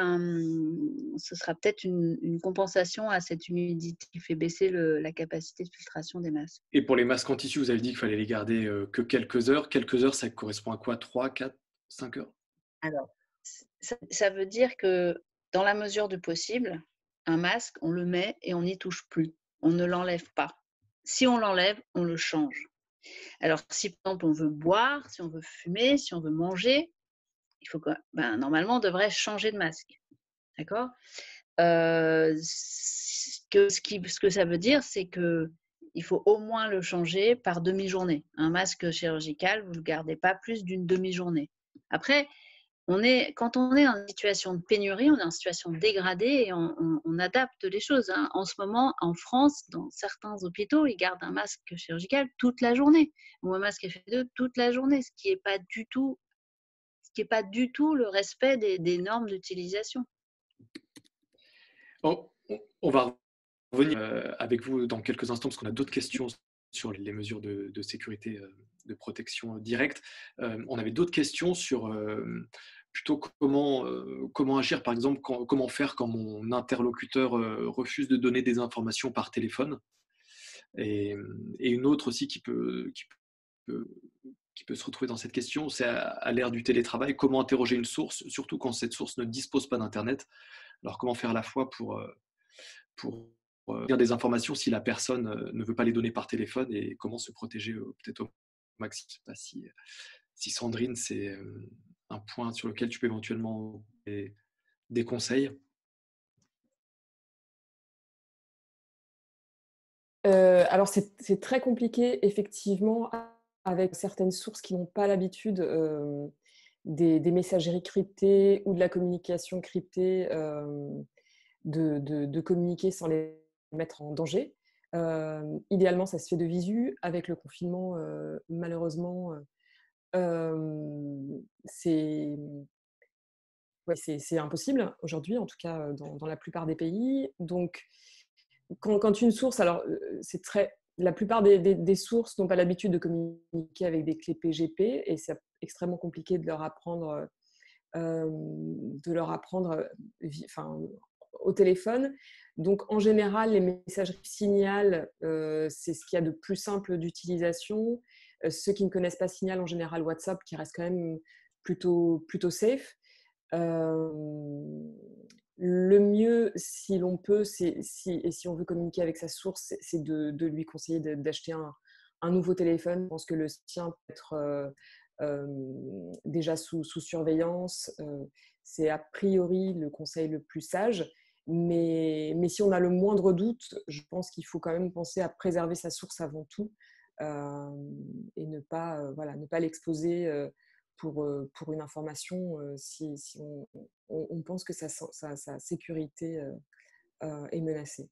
une compensation à cette humidité qui fait baisser la capacité de filtration des masques. Et pour les masques en tissu, vous avez dit qu'il fallait les garder que quelques heures. Quelques heures, ça correspond à quoi? 3, 4, 5 heures? Alors, ça veut dire que dans la mesure du possible, un masque, on le met et on n'y touche plus. On ne l'enlève pas. Si on l'enlève, on le change. Alors, si par exemple on veut boire, si on veut fumer, si on veut manger, il faut normalement on devrait changer de masque. D'accord? Ce que ça veut dire, c'est qu'il faut au moins le changer par demi-journée. Un masque chirurgical, vous ne le gardez pas plus d'une demi-journée. Après, quand on est en situation de pénurie, on est en situation dégradée et on adapte les choses. Hein. En ce moment, en France, dans certains hôpitaux, ils gardent un masque chirurgical toute la journée ou un masque FFP2 toute la journée, ce qui n'est pas du tout le respect des normes d'utilisation. On va revenir avec vous dans quelques instants parce qu'on a d'autres questions sur les mesures de sécurité, de protection directe. On avait d'autres questions sur plutôt comment agir, par exemple, comment faire quand mon interlocuteur refuse de donner des informations par téléphone. Et une autre aussi qui peut se retrouver dans cette question, c'est à l'ère du télétravail, comment interroger une source, surtout quand cette source ne dispose pas d'Internet. Alors, comment faire à la fois pour dire des informations si la personne ne veut pas les donner par téléphone, et comment se protéger peut-être au maximum. Je ne sais pas si Sandrine, c'est un point sur lequel tu peux éventuellement des conseils. Alors, c'est très compliqué, effectivement, avec certaines sources qui n'ont pas l'habitude des messageries cryptées ou de la communication cryptée, de communiquer sans les mettre en danger. Idéalement, ça se fait de visu. Avec le confinement, malheureusement, c'est impossible aujourd'hui, en tout cas dans la plupart des pays. Donc, quand une source, alors la plupart des sources n'ont pas l'habitude de communiquer avec des clés PGP et c'est extrêmement compliqué de leur apprendre au téléphone. Donc, en général, les messageries Signal, c'est ce qu'il y a de plus simple d'utilisation. Ceux qui ne connaissent pas Signal, en général, WhatsApp, qui reste quand même plutôt safe. Le mieux, si l'on peut, et si on veut communiquer avec sa source, c'est de lui conseiller d'acheter un nouveau téléphone. Je pense que le sien peut être déjà sous surveillance. C'est a priori le conseil le plus sage. Mais si on a le moindre doute, je pense qu'il faut quand même penser à préserver sa source avant tout et ne pas l'exposer pour une information si on pense que sa sécurité est menacée.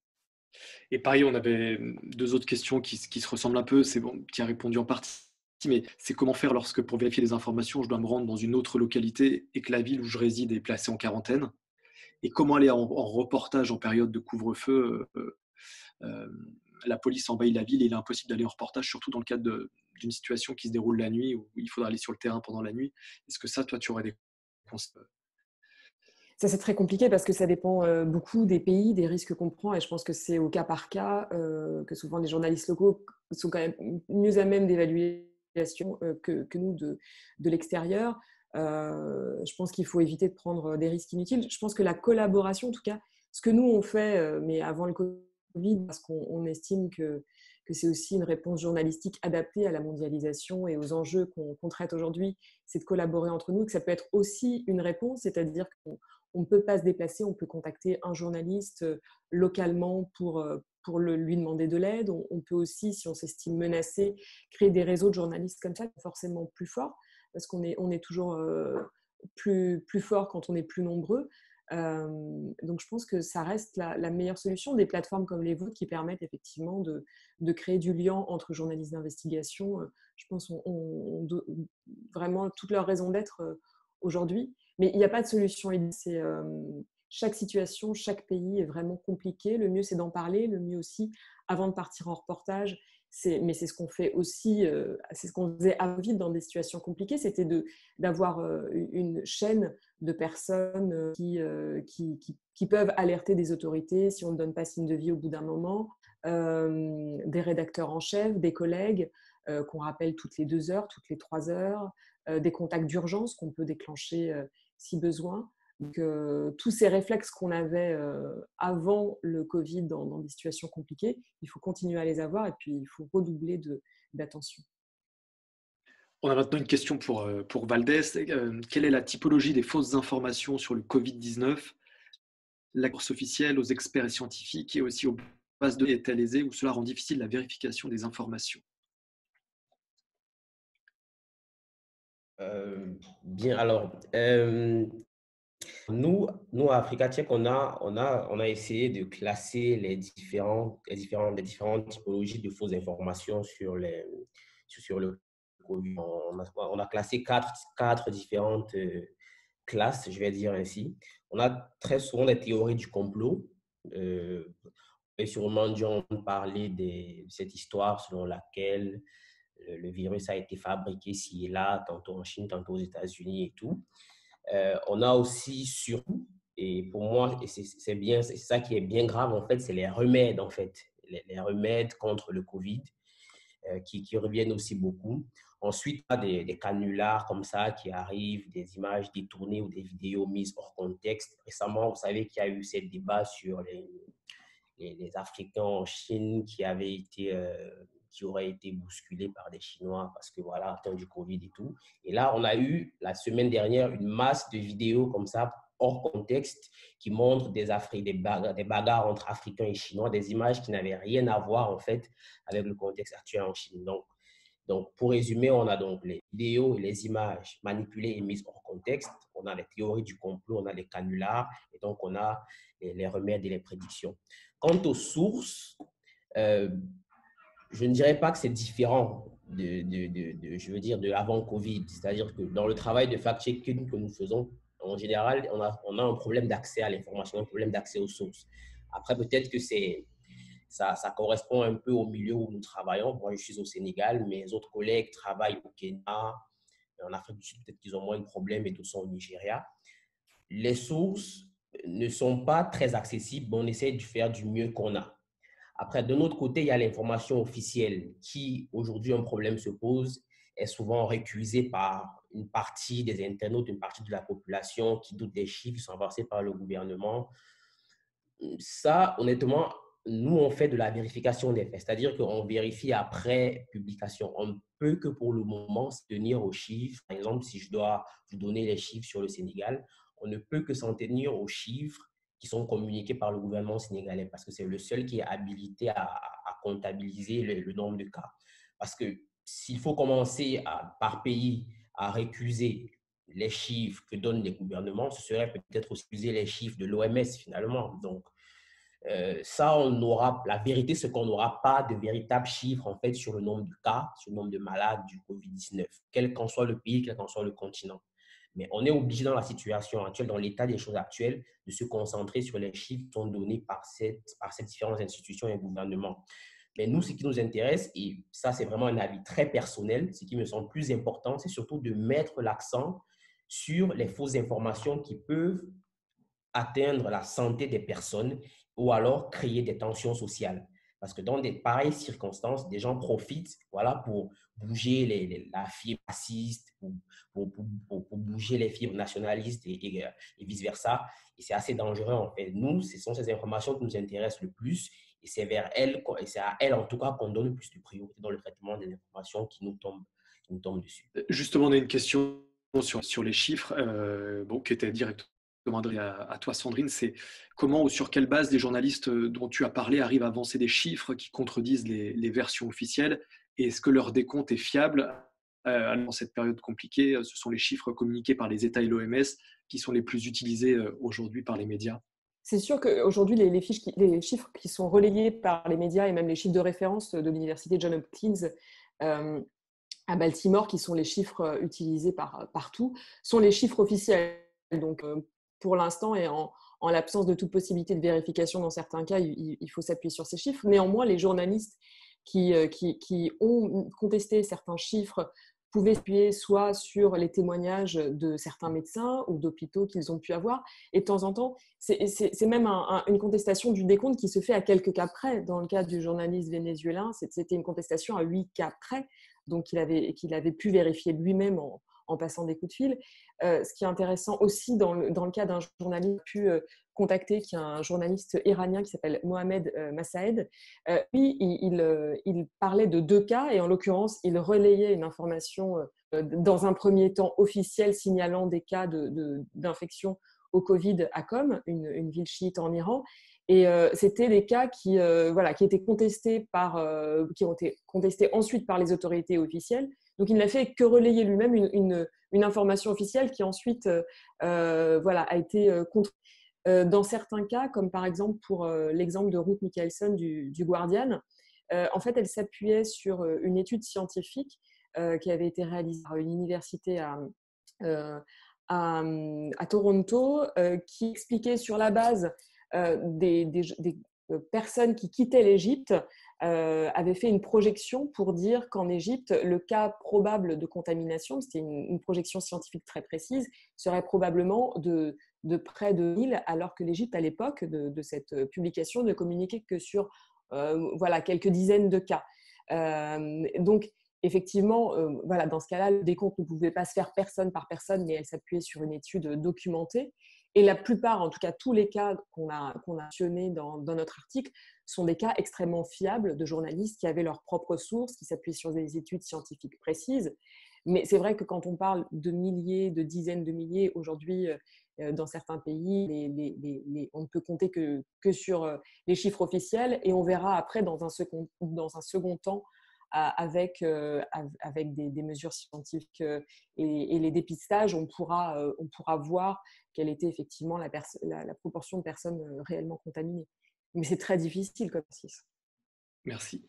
Et pareil, on avait deux autres questions qui se ressemblent un peu. C'est bon, qui a répondu en partie, mais c'est comment faire lorsque, pour vérifier des informations, je dois me rendre dans une autre localité et que la ville où je réside est placée en quarantaine. Et comment aller en reportage en période de couvre-feu. Euh, la police envahit la ville et il est impossible d'aller en reportage, surtout dans le cadre d'une situation qui se déroule la nuit, où il faudra aller sur le terrain pendant la nuit. Est-ce que ça, toi, tu aurais des conseils? Ça, c'est très compliqué parce que ça dépend beaucoup des pays, des risques qu'on prend. Et je pense que c'est au cas par cas que souvent les journalistes locaux sont quand même mieux à même d'évaluer la situation que nous de l'extérieur. Je pense qu'il faut éviter de prendre des risques inutiles. Je pense que la collaboration, en tout cas, ce que nous, on fait, mais avant le Covid, parce qu'on estime que c'est aussi une réponse journalistique adaptée à la mondialisation et aux enjeux qu'on traite aujourd'hui, c'est de collaborer entre nous, que ça peut être aussi une réponse, c'est-à-dire qu'on ne peut pas se déplacer, on peut contacter un journaliste localement pour lui demander de l'aide. On peut aussi, si on s'estime menacé, créer des réseaux de journalistes comme ça, forcément plus forts, parce qu'on est toujours plus fort quand on est plus nombreux. Donc je pense que ça reste la meilleure solution, des plateformes comme les vôtres qui permettent effectivement de créer du lien entre journalistes d'investigation. Je pense ont vraiment toute leur raison d'être aujourd'hui. Mais il n'y a pas de solution. Chaque situation, chaque pays est vraiment compliqué. Le mieux, c'est d'en parler. Le mieux aussi, avant de partir en reportage, mais c'est ce qu'on fait aussi, c'est ce qu'on faisait avant Covid dans des situations compliquées, c'était d'avoir une chaîne de personnes qui peuvent alerter des autorités si on ne donne pas signe de vie au bout d'un moment, des rédacteurs en chef, des collègues qu'on rappelle toutes les 2 heures, toutes les 3 heures, des contacts d'urgence qu'on peut déclencher si besoin. Donc, tous ces réflexes qu'on avait avant le Covid dans des situations compliquées, il faut continuer à les avoir et puis il faut redoubler d'attention. On a maintenant une question pour Valdez. Quelle est la typologie des fausses informations sur le Covid-19? La course officielle aux experts et scientifiques et aussi aux bases de données est-elle aisée ou cela rend difficile la vérification des informations? Bien, alors, nous, à Africa Tchèque, on a essayé de classer les différentes typologies de fausses informations sur le Covid. On a classé quatre différentes classes, je vais dire ainsi. On a très souvent des théories du complot. Et sûrement dû entendre parler de cette histoire selon laquelle le virus a été fabriqué ici et là, tantôt en Chine, tantôt aux États-Unis et tout. On a aussi surtout, et pour moi, c'est ça qui est bien grave en fait, c'est les remèdes en fait, les remèdes contre le Covid qui reviennent aussi beaucoup. Ensuite, on a des canulars comme ça qui arrivent, des images détournées ou des vidéos mises hors contexte. Récemment, vous savez qu'il y a eu ce débat sur les Africains en Chine qui auraient été bousculés par des Chinois parce que voilà, temps du Covid et tout. Et là, on a eu la semaine dernière une masse de vidéos comme ça, hors contexte, qui montrent des bagarres entre Africains et Chinois, des images qui n'avaient rien à voir en fait avec le contexte actuel en Chine. Donc, pour résumer, on a donc les vidéos et les images manipulées et mises hors contexte. On a les théories du complot, on a les canulars, et donc on a les remèdes et les prédictions. Quant aux sources, je ne dirais pas que c'est différent je veux dire, de avant Covid. C'est-à-dire que dans le travail de fact-checking que nous faisons, en général, on a un problème d'accès à l'information, un problème d'accès aux sources. Après, peut-être que ça correspond un peu au milieu où nous travaillons. Moi, je suis au Sénégal, mes autres collègues travaillent au Kenya, en Afrique du Sud, peut-être qu'ils ont moins de problèmes et d'autres sont au Nigeria. Les sources ne sont pas très accessibles, mais on essaie de faire du mieux qu'on a. Après, de notre côté, il y a l'information officielle qui, aujourd'hui, un problème se pose, est souvent récusée par une partie des internautes, une partie de la population qui doute des chiffres qui sont avancés par le gouvernement. Ça, honnêtement, nous, on fait de la vérification des faits, c'est-à-dire qu'on vérifie après publication. On ne peut que pour le moment se tenir aux chiffres. Par exemple, si je dois vous donner les chiffres sur le Sénégal, on ne peut que s'en tenir aux chiffres qui sont communiqués par le gouvernement sénégalais parce que c'est le seul qui est habilité à comptabiliser le nombre de cas. Parce que s'il faut commencer par pays à récuser les chiffres que donnent les gouvernements, ce serait peut-être aussi utiliser les chiffres de l'OMS finalement. Donc, Ça, la vérité, c'est qu'on n'aura pas de véritables chiffres en fait sur le nombre de cas, sur le nombre de malades du Covid-19, quel qu'en soit le pays, quel qu'en soit le continent. Mais on est obligé dans la situation actuelle, dans l'état des choses actuelles, de se concentrer sur les chiffres qui sont donnés par ces différentes institutions et gouvernements. Mais nous, ce qui nous intéresse, et ça c'est vraiment un avis très personnel, ce qui me semble plus important, c'est surtout de mettre l'accent sur les fausses informations qui peuvent atteindre la santé des personnes ou alors créer des tensions sociales. Parce que dans des pareilles circonstances, des gens profitent pour bouger la fibre raciste, pour bouger les fibres nationalistes et vice-versa. Et c'est assez dangereux en fait. Nous, ce sont ces informations qui nous intéressent le plus et c'est à elles en tout cas qu'on donne le plus de priorité dans le traitement des informations qui nous tombent dessus. Justement, on a une question sur les chiffres qui était directement demandé à toi, Sandrine, c'est comment ou sur quelle base les journalistes dont tu as parlé arrivent à avancer des chiffres qui contredisent les versions officielles et est-ce que leur décompte est fiable dans cette période compliquée? Ce sont les chiffres communiqués par les États et l'OMS qui sont les plus utilisés aujourd'hui par les médias. C'est sûr qu'aujourd'hui, les chiffres qui sont relayés par les médias et même les chiffres de référence de l'université Johns Hopkins à Baltimore, qui sont les chiffres utilisés partout, sont les chiffres officiels. Donc, pour l'instant, et en l'absence de toute possibilité de vérification dans certains cas, il faut s'appuyer sur ces chiffres. Néanmoins, les journalistes qui ont contesté certains chiffres pouvaient s'appuyer soit sur les témoignages de certains médecins ou d'hôpitaux qu'ils ont pu avoir. Et de temps en temps, c'est même une contestation du décompte qui se fait à quelques cas près. Dans le cas du journaliste vénézuélien, c'était une contestation à 8 cas près, donc qu'il avait pu vérifier lui-même en passant des coups de fil. Ce qui est intéressant aussi dans le cas d'un journaliste pu contacter, qui est un journaliste iranien qui s'appelle Mohamed Massaed. Lui, il parlait de 2 cas et en l'occurrence, il relayait une information dans un premier temps officielle signalant des cas d'infection au Covid à Qom, une ville chiite en Iran. Et c'était des cas qui étaient contestés qui ont été contestés ensuite par les autorités officielles. Donc, il n'a fait que relayer lui-même une information officielle qui ensuite a été contre. Dans certains cas, comme par exemple pour l'exemple de Ruth Michaelson du Guardian, en fait, elle s'appuyait sur une étude scientifique qui avait été réalisée par une université à Toronto, qui expliquait sur la base des personnes qui quittaient l'Égypte, avait fait une projection pour dire qu'en Égypte, le cas probable de contamination, c'était une projection scientifique très précise, serait probablement de près de 1000, alors que l'Égypte, à l'époque de cette publication, ne communiquait que sur quelques dizaines de cas. Donc, effectivement, dans ce cas-là, le décompte ne pouvait pas se faire personne par personne, mais elle s'appuyait sur une étude documentée. Et la plupart, en tout cas tous les cas qu'on a mentionnés dans notre article, sont des cas extrêmement fiables de journalistes qui avaient leurs propres sources, qui s'appuient sur des études scientifiques précises. Mais c'est vrai que quand on parle de milliers, de dizaines de milliers, aujourd'hui, dans certains pays, on ne peut compter que sur les chiffres officiels. Et on verra après, dans un second temps, avec des mesures scientifiques et les dépistages, on pourra voir quelle était effectivement la proportion de personnes réellement contaminées. Mais c'est très difficile comme exercice. Merci.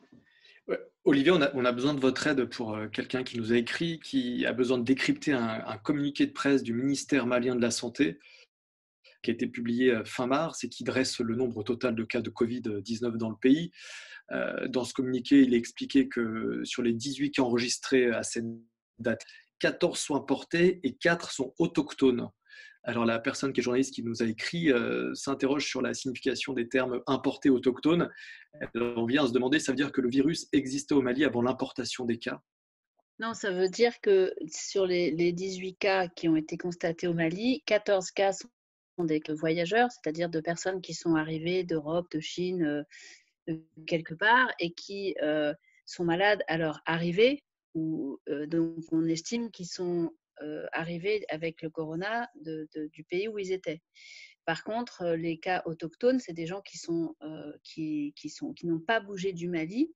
Olivier, on a besoin de votre aide pour quelqu'un qui nous a écrit, qui a besoin de décrypter un communiqué de presse du ministère malien de la Santé qui a été publié fin mars et qui dresse le nombre total de cas de Covid-19 dans le pays. Dans ce communiqué, il est expliqué que sur les 18 cas enregistrés à cette date, 14 sont importés et 4 sont autochtones. Alors la personne qui est journaliste qui nous a écrit s'interroge sur la signification des termes importés autochtones. On vient à se demander, ça veut dire que le virus existait au Mali avant l'importation des cas? Non, ça veut dire que sur les 18 cas qui ont été constatés au Mali, 14 cas sont des voyageurs, c'est-à-dire de personnes qui sont arrivées d'Europe, de Chine, de quelque part, et qui sont malades à leur arrivée, ou donc on estime qu'ils sont arrivés avec le corona du pays où ils étaient. Par contre, les cas autochtones, c'est des gens qui n'ont pas bougé du Mali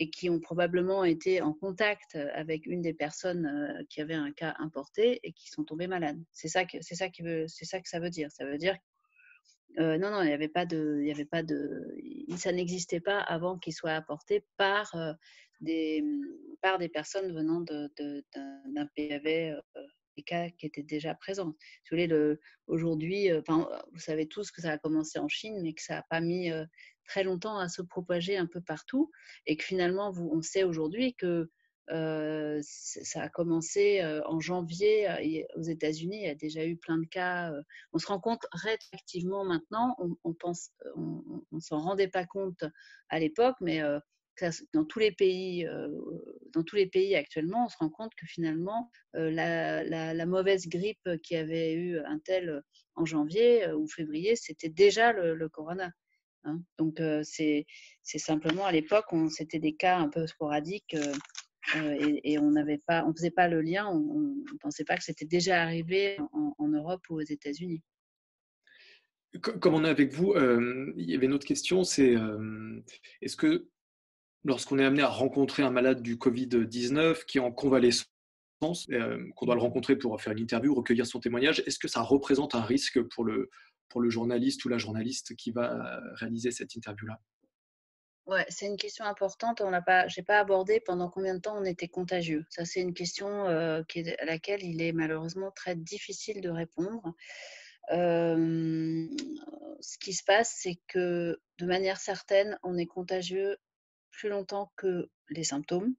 et qui ont probablement été en contact avec une des personnes qui avait un cas importé et qui sont tombés malades. C'est ça que ça veut dire. Ça veut dire Non, il n'y avait pas ça n'existait pas avant qu'il soit apporté des, par des personnes venant d'un pays qui avait des cas qui étaient déjà présents. Si vous voulez, aujourd'hui, vous savez tous que ça a commencé en Chine, mais que ça n'a pas mis très longtemps à se propager un peu partout, et que finalement, on sait aujourd'hui que ça a commencé en janvier aux États-Unis. Il y a déjà eu plein de cas. On se rend compte rétroactivement maintenant. On s'en rendait pas compte à l'époque, mais dans tous les pays actuellement, on se rend compte que finalement la mauvaise grippe qui avait eu un tel en janvier ou février, c'était déjà le corona. Hein. Donc c'est simplement à l'époque, c'était des cas un peu sporadiques. Et on faisait pas le lien, on ne pensait pas que c'était déjà arrivé en Europe ou aux États-Unis. Comme on est avec vous, il y avait une autre question, c'est est-ce que lorsqu'on est amené à rencontrer un malade du Covid-19 qui est en convalescence, qu'on doit le rencontrer pour faire une interview, recueillir son témoignage, est-ce que ça représente un risque pour le journaliste ou la journaliste qui va réaliser cette interview-là? Ouais, c'est une question importante. J'ai pas abordé pendant combien de temps on était contagieux. Ça, c'est une question à laquelle il est malheureusement très difficile de répondre. Ce qui se passe, c'est que de manière certaine, on est contagieux plus longtemps que les symptômes.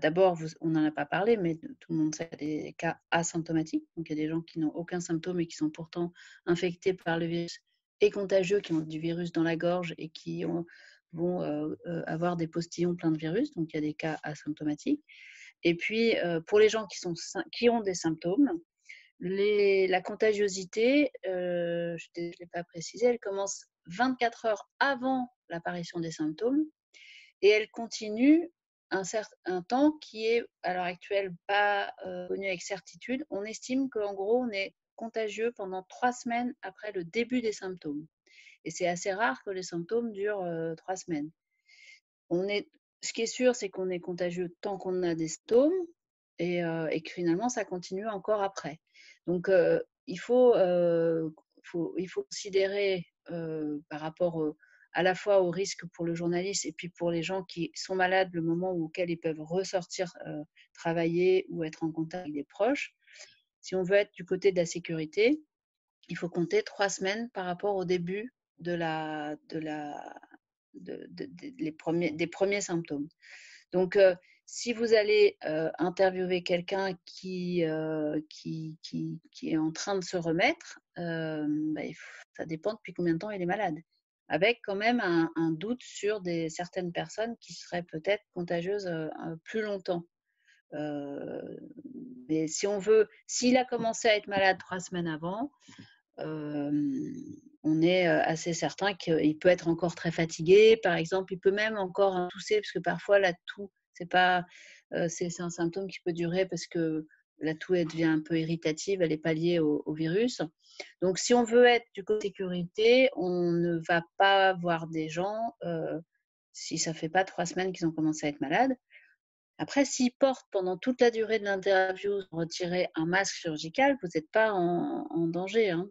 D'abord, on n'en a pas parlé, mais tout le monde sait qu'il y a des cas asymptomatiques. Donc, il y a des gens qui n'ont aucun symptôme et qui sont pourtant infectés par le virus et contagieux, qui ont du virus dans la gorge et qui vont avoir des postillons pleins de virus. Donc, il y a des cas asymptomatiques. Et puis, pour les gens qui ont des symptômes, la contagiosité, je ne l'ai pas précisé, elle commence 24 heures avant l'apparition des symptômes et elle continue un temps qui est à l'heure actuelle pas connu avec certitude. On estime qu'en gros, on est contagieux pendant 3 semaines après le début des symptômes. Et c'est assez rare que les symptômes durent 3 semaines. Ce qui est sûr, c'est qu'on est contagieux tant qu'on a des symptômes et que finalement, ça continue encore après. Donc, il faut considérer par rapport à la fois au risque pour le journaliste et puis pour les gens qui sont malades, le moment auquel ils peuvent ressortir travailler ou être en contact avec des proches. Si on veut être du côté de la sécurité, il faut compter 3 semaines par rapport au début des premiers symptômes. Donc, si vous allez interviewer quelqu'un qui est en train de se remettre, ça dépend depuis combien de temps il est malade. Avec quand même un doute sur certaines personnes qui seraient peut-être contagieuses plus longtemps. Mais s'il a commencé à être malade 3 semaines avant, on est assez certain qu'il peut être encore très fatigué. Par exemple, il peut même encore tousser, parce que parfois la toux, c'est un symptôme qui peut durer parce que la toux, elle devient un peu irritative, elle n'est pas liée au virus. Donc, si on veut être du côté sécurité, on ne va pas voir des gens si ça ne fait pas 3 semaines qu'ils ont commencé à être malades. Après, s'ils portent pendant toute la durée de l'interview, retirer un masque chirurgical, vous n'êtes pas en danger. Hein.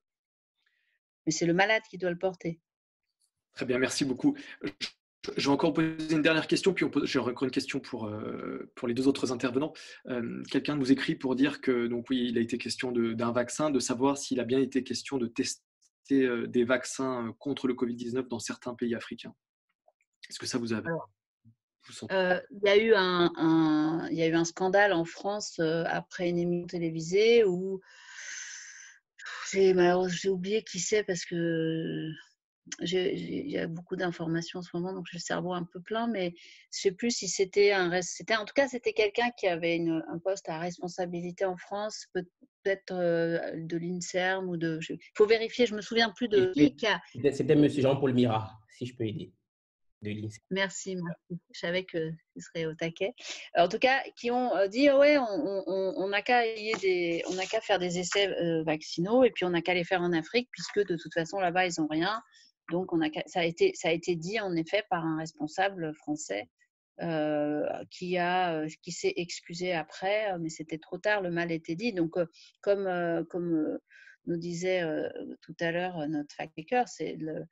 Mais c'est le malade qui doit le porter. Très bien, merci beaucoup. Je vais encore poser une dernière question, puis j'ai encore une question pour les deux autres intervenants. Quelqu'un nous écrit pour dire que, donc oui, il a été question d'un vaccin, de savoir s'il a bien été question de tester des vaccins contre le Covid-19 dans certains pays africains. Est-ce que ça vous avez... Il y a eu un scandale en France après une émission télévisée où j'ai oublié qui c'est parce que il y a beaucoup d'informations en ce moment, donc j'ai le cerveau un peu plein, mais je ne sais plus si c'était en tout cas, c'était quelqu'un qui avait un poste à responsabilité en France, peut-être de l'INSERM ou il faut vérifier, je ne me souviens plus de qui a... C'était M. Jean-Paul Mira, si je peux aider. De l'INSERM. Merci. Je savais que ce serait au taquet. En tout cas, qui ont dit ouais, on n'a qu'à faire des essais vaccinaux et puis on n'a qu'à les faire en Afrique puisque de toute façon là-bas ils n'ont rien. Donc ça a été dit en effet par un responsable français qui s'est excusé après, mais c'était trop tard, le mal était dit. Donc, comme nous disait tout à l'heure notre fact-checker, c'est le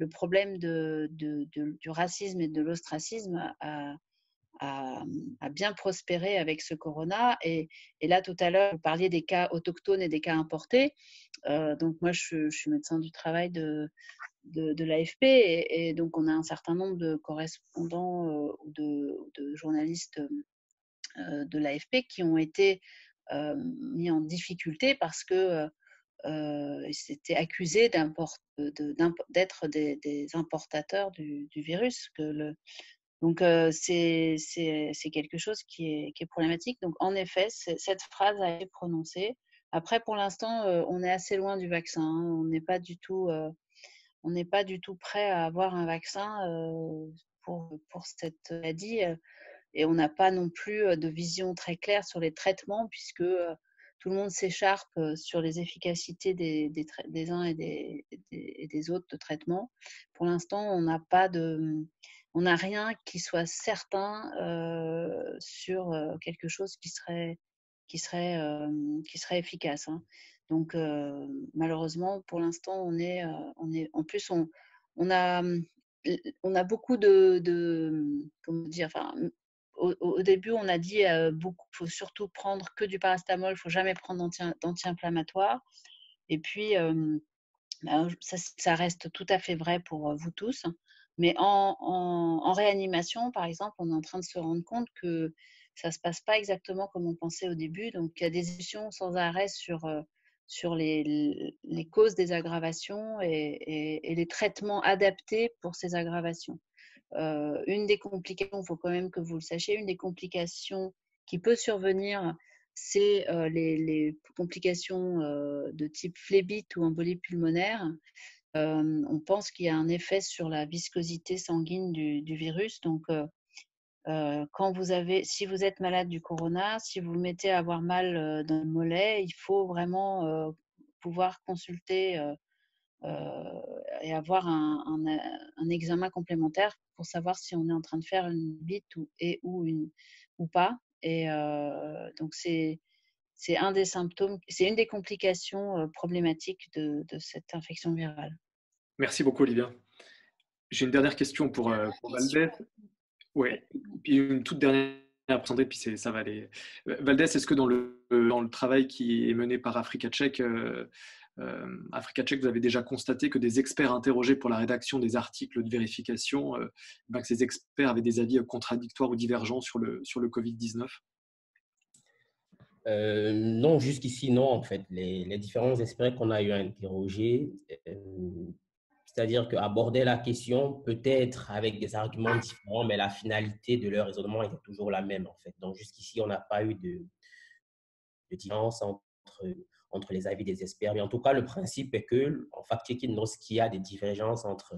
problème du racisme et de l'ostracisme a bien prospéré avec ce corona. Et là, tout à l'heure, vous parliez des cas autochtones et des cas importés. Donc, moi, je suis médecin du travail de l'AFP et donc on a un certain nombre de correspondants ou de journalistes de l'AFP qui ont été mis en difficulté parce que ils étaient accusés d'être des importateurs du virus. Donc c'est quelque chose qui est problématique. Donc en effet, cette phrase a été prononcée. Après, pour l'instant, on est assez loin du vaccin, hein. On n'est pas du tout prêt à avoir un vaccin pour cette maladie et on n'a pas non plus de vision très claire sur les traitements puisque tout le monde s'écharpe sur les efficacités des uns et des autres de traitements. Pour l'instant, on n'a rien qui soit certain sur quelque chose qui serait efficace, hein. Donc, malheureusement, pour l'instant, en plus, on a beaucoup comment dire, enfin, au début, on a dit il faut surtout prendre que du paracétamol, il ne faut jamais prendre d'anti-inflammatoire. Et puis, ça reste tout à fait vrai pour vous tous. Mais en réanimation, par exemple, on est en train de se rendre compte que ça ne se passe pas exactement comme on pensait au début. Donc, il y a des discussions sans arrêt sur les causes des aggravations et les traitements adaptés pour ces aggravations. Une des complications, il faut quand même que vous le sachiez, une des complications qui peut survenir, c'est les complications de type phlébite ou embolie pulmonaire. On pense qu'il y a un effet sur la viscosité sanguine du virus. Donc, si vous êtes malade du corona, si vous vous mettez à avoir mal dans le mollet, il faut vraiment pouvoir consulter et avoir un examen complémentaire pour savoir si on est en train de faire une bite ou pas. Et donc, c'est un des symptômes, c'est une des complications problématiques de cette infection virale. Merci beaucoup, Olivia. J'ai une dernière question pour Valdès. Ouais. Puis une toute dernière pour Sandrine, puis ça va aller. Valdès, est-ce que dans le travail qui est mené par Africa Check, vous avez déjà constaté que des experts interrogés pour la rédaction des articles de vérification, que ces experts avaient des avis contradictoires ou divergents sur le Covid-19 ? Non, jusqu'ici, non, en fait. Les différents experts qu'on a eu à interroger, c'est-à-dire qu'aborder la question peut-être avec des arguments différents, mais la finalité de leur raisonnement était toujours la même, en fait. Donc, jusqu'ici, on n'a pas eu de différence entre les avis des experts. Mais en tout cas, le principe est que, en fact-checking, lorsqu'il y a des divergences entre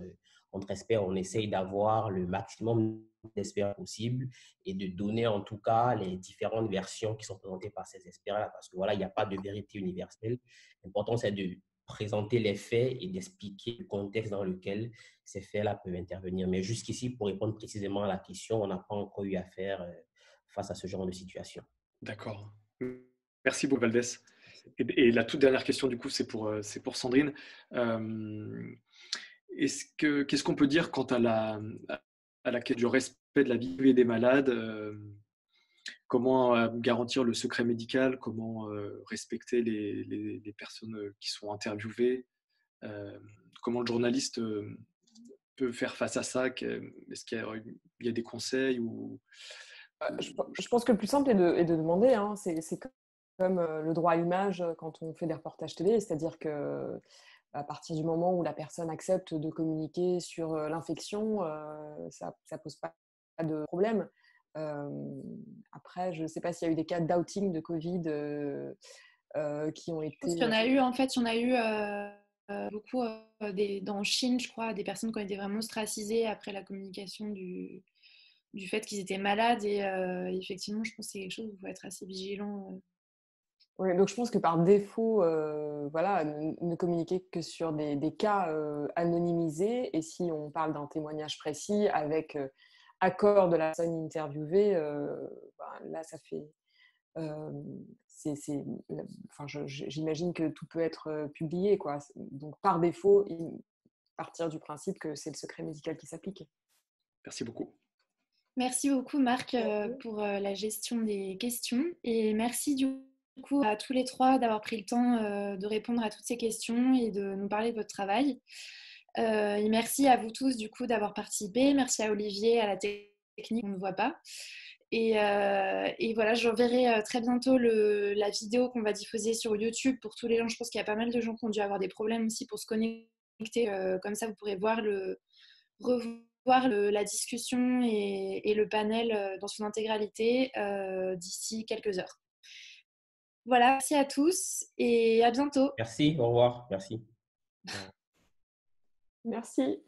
experts, on essaye d'avoir le maximum d'experts possible et de donner en tout cas les différentes versions qui sont présentées par ces experts-là. Parce que voilà, il n'y a pas de vérité universelle. L'important, c'est de présenter les faits et d'expliquer le contexte dans lequel ces faits-là peuvent intervenir. Mais jusqu'ici, pour répondre précisément à la question, on n'a pas encore eu à faire face à ce genre de situation. D'accord. Merci beaucoup, Valdès. Et la toute dernière question, du coup, c'est pour Sandrine. Qu'est-ce qu'on peut dire quant à la question du respect de la vie privée des malades? Comment garantir le secret médical? Comment respecter les personnes qui sont interviewées? Comment le journaliste peut faire face à ça? Est-ce qu'il y a des conseils ou... Je pense que le plus simple est de demander. Hein. C'est comme le droit à l'image quand on fait des reportages télé, c'est-à-dire que à partir du moment où la personne accepte de communiquer sur l'infection, ça ne pose pas de problème. Après, je ne sais pas s'il y a eu des cas d'outing de Covid qui ont été... Il y en a eu, en fait, il y en a eu beaucoup dans Chine, je crois, des personnes qui ont été vraiment ostracisées après la communication du fait qu'ils étaient malades. Et effectivement, je pense que c'est quelque chose où il faut être assez vigilant. Oui, donc je pense que par défaut, voilà, ne communiquer que sur des cas anonymisés. Et si on parle d'un témoignage précis avec accord de la personne interviewée, là, ça fait... j'imagine que tout peut être publié, quoi. Donc, par défaut, partir du principe que c'est le secret médical qui s'applique. Merci beaucoup. Merci beaucoup, Marc, pour la gestion des questions. Et merci du coup à tous les trois d'avoir pris le temps de répondre à toutes ces questions et de nous parler de votre travail. Et merci à vous tous du coup d'avoir participé. Merci à Olivier, à la technique, on ne voit pas. Et voilà, j'enverrai très bientôt la vidéo qu'on va diffuser sur YouTube pour tous les gens. Je pense qu'il y a pas mal de gens qui ont dû avoir des problèmes aussi pour se connecter. Comme ça, vous pourrez revoir la discussion et le panel dans son intégralité d'ici quelques heures. Voilà, merci à tous et à bientôt. Merci, au revoir. Merci. Merci.